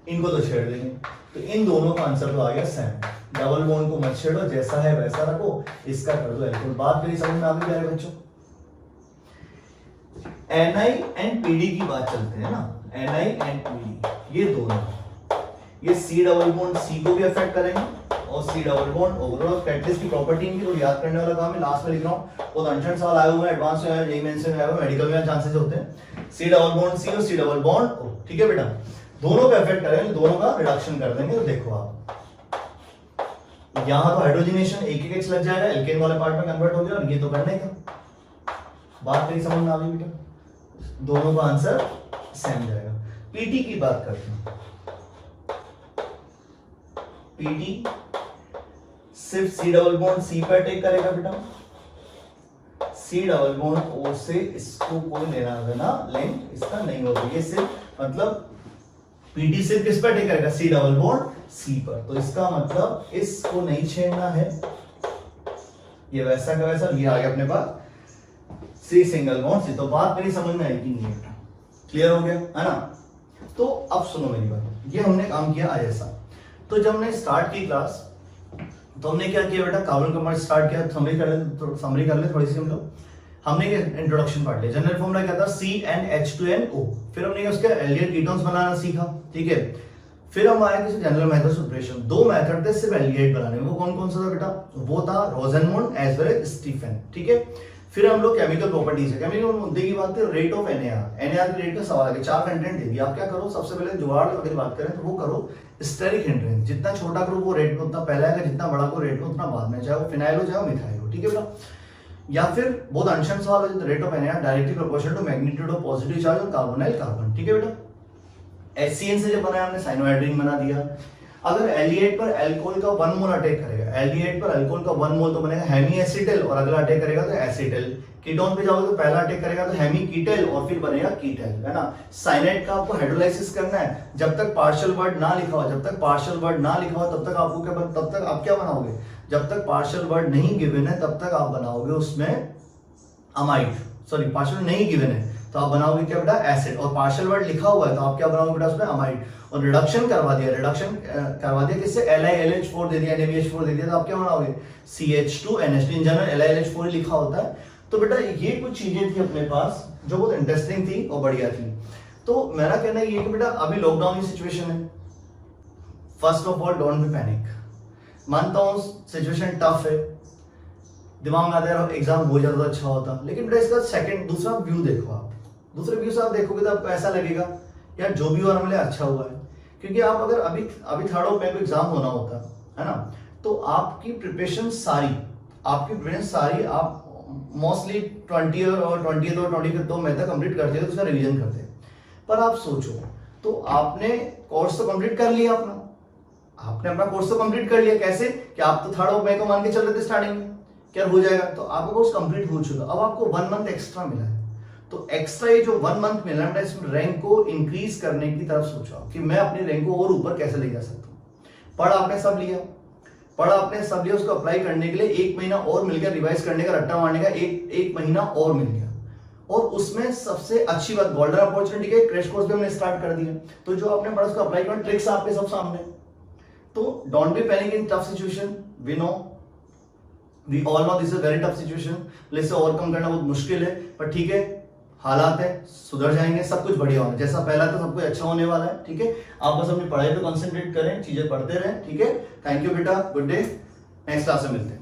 इनको तो छेड़ देंगे। तो इन दोनों का आंसर तो आ गया सेम, डबल बॉन्ड को मत छेड़ो, जैसा है वैसा रखो, इसका कर दो एल्कोहल। बात मेरी समझ में आ गई बच्चों? Ni एंड PD की बात चलते हैं ना, Ni एंड PD, ये दोनों, ये C डबल बॉन्ड C को भी अफेक्ट करेंगे, और C double bond overall catalyst की प्रॉपर्टी इनकी थोड़ी याद करने वाला काम है, लास्ट में लिख रहा हूं, बहुत अनशन सवाल आए हुए हैं, एडवांस में आए, जेईई मेंस में आए हुए, मेडिकल में चांसेस होते हैं। C डबल बॉन्ड C और C डबल बॉन्ड O, ठीक है बेटा, दोनों पे अफेक्ट करेंगे, दोनों का रिडक्शन कर देंगे। तो देखो आप यहां तो हाइड्रोजनेशन एक H लग जाएगा, एल्केन वाले पार्ट में कन्वर्ट हो गया, और ये तो करने का, बात मेरी समझ में आ गई बेटा, दोनों का आंसर सेम जाएगा। पीटी की बात करते हैं, पीटी सिर्फ C डबल बॉन्ड C पर अटैक करेगा बेटा, C डबल बॉन्ड O से इसको कोई लेना देना लिंक इसका नहीं होगा, ये सिर्फ मतलब पीटी सिर्फ किस पर अटैक करेगा? C डबल बॉन्ड C पर, तो इसका मतलब इसको नहीं छेड़ना है, ये वैसा का वैसा, ये आ गया अपने पास C सिंगल बॉन्ड C। तो बात मेरी समझ में आई कि नहीं बेटा? क्लियर हो गया, है ना। तो अब सुनो मेरी बात, ये हमने काम किया ऐसा, तो जब हमने स्टार्ट की क्लास तो हमने क्या किया बेटा, कार्बन कंपाउंड स्टार्ट किया, समरी कर ले थोड़ी सी हम लोग। हमने इंट्रोडक्शन पार्ट लिया, जनरल फॉर्मूला क्या था? CnH2nO, फिर हमने उसके एल्डिहाइड कीटोन्स बनाना सीखा, ठीक है। फिर हम आए किसी जनरल मेथड ऑपरेशन, दो मेथड थे सिर्फ एल्डिहाइड बनाने में, वो कौन कौन सा था बेटा? वो था रोजेनमुंड एज वेल एज स्टीफन, ठीक है। फिर हम लोग केमिकल प्रॉपर्टीज है, केमिकल मुद्दे की बात करें, रेट ऑफ NaR की रेट का सवाल है, 4 कंटेंट दे दिया, आप क्या करो, सबसे पहले जुगाड़ अगर बात करें तो वो करो स्टेरिक हिंड्रेंस, जितना छोटा करो वो रेट में उतना पहले आएगा, जितना बड़ा करो रेट में उतना बाद में, चाहे वो फिनाइल हो चाहे वो मिथाइल हो, ठीक है बेटा। या फिर बहुत अनशन सवाल है, rate of NaR directly proportional to magnitude of positive charge on carbonyl carbon, ठीक है बेटा। HCN से जब बनाया हमने साइनोहाइड्रिन बना दिया। अगर एल्डिहाइड पर अल्कोहल का 1 मोल अटैक करेगा, एल्डिहाइड पर अल्कोहल का 1 मोल तो बनेगा हेमी एसिटल, और अगला अटैक करेगा तो एसिटल। कीटोन पे जाओगे तो पहला अटैक करेगा तो हेमी कीटल, और फिर बनेगा कीटल, है ना। साइनाइड का आपको हाइड्रोलाइसिस करना है, जब तक पार्शियल वर्ड ना लिखा हो, जब तक पार्शियल वर्ड ना लिखा हो तब तक आपको क्या, तब तक आप क्या बनाओगे? जब तक पार्शियल वर्ड नहीं गिवन है तब तक आप बनाओगे उसमें अमाइड, सॉरी पार्शियल नहीं गिवन है तो आप बनाओगे क्या बेटा? एसिड, और पार्शियल वर्ड लिखा हुआ है तो आप क्या बनाओगे बेटा उसमें? अमाइड। और रिडक्शन करवा दिया किससे? LiLH4 दे दिया, NaBH4 दे दिया, तो आप क्या बनाओगे? CH2NH2, इन जनरल LiLH4 लिखा होता है। तो बेटा ये कुछ चीजें थी अपने पास जो बहुत इंटरेस्टिंग थी और बढ़िया थी। तो मेरा कहना ये कि बेटा अभी लॉकडाउन की सिचुएशन है, first of all don't be panic, मानता हूं सिचुएशन टफ है, दिमाग में आता है एग्जाम हो जाता तो अच्छा होता, लेकिन बेटा इसका सेकंड दूसरा व्यू देखो आप, दूसरे व्यू से आप देखोगे तो आपको ऐसा लगेगा यार जो भी हो रहा है अच्छा हुआ है। क्योंकि आप अगर अभी थर्ड ऑफ मे को एग्जाम होना होता है ना, तो आपकी प्रिपरेशन सारी आप मोस्टली 20 और 25 मई तक कंप्लीट करते हैं, तो उसका रिवीजन करते हैं। पर आप सोचो, तो आपने कोर्स तो कंप्लीट कर लिया आपने अपना कोर्स तो कंप्लीट कर लिया, कैसे कि आप तो थर्ड ऑफ मई को मान के चल रहे थे स्टार्टिंग में क्या हो जाएगा, तो आपका कोर्स कंप्लीट हो चुका, अब आपको 1 मंथ एक्स्ट्रा मिला है। तो एक्स्ट्रा ये जो 1 मंथ मिला है, इसमें रैंक को इंक्रीज करने की तरफ सोचा कि मैं अपनी रैंक को और ऊपर कैसे ले जा सकता हूँ। पढ़ा आपने सब लिया, उसको अप्लाई करने के लिए 1 महीना और मिल गया, रिवाइज करने का, रट्टा मारने का एक महीना और मिल गया। और उसमें सबसे अच्छी बात गोल्डन अपॉर्चुनिटी के क्रैश कोर्स भी हमने स्टार्ट कर दिया। तो जो आपने पढ़ा उसको अप्लाई करना, ट्रिक्स आपके सब सामने। तो don't be panic in tough situation, we all know this is very tough situation, इसे ओवरकम करना बहुत मुश्किल है, पर ठीक है, हालात है, सुधर जाएंगे, सब कुछ बढ़िया होना, जैसा पहला था सब कुछ अच्छा होने वाला है। ठीक है, आप बस अपनी पढ़ाई पे कंसंट्रेट करें, चीजें पढ़ते रहें। ठीक है, थैंक यू बेटा, गुड डे, नेक्स्ट क्लास में मिलते हैं।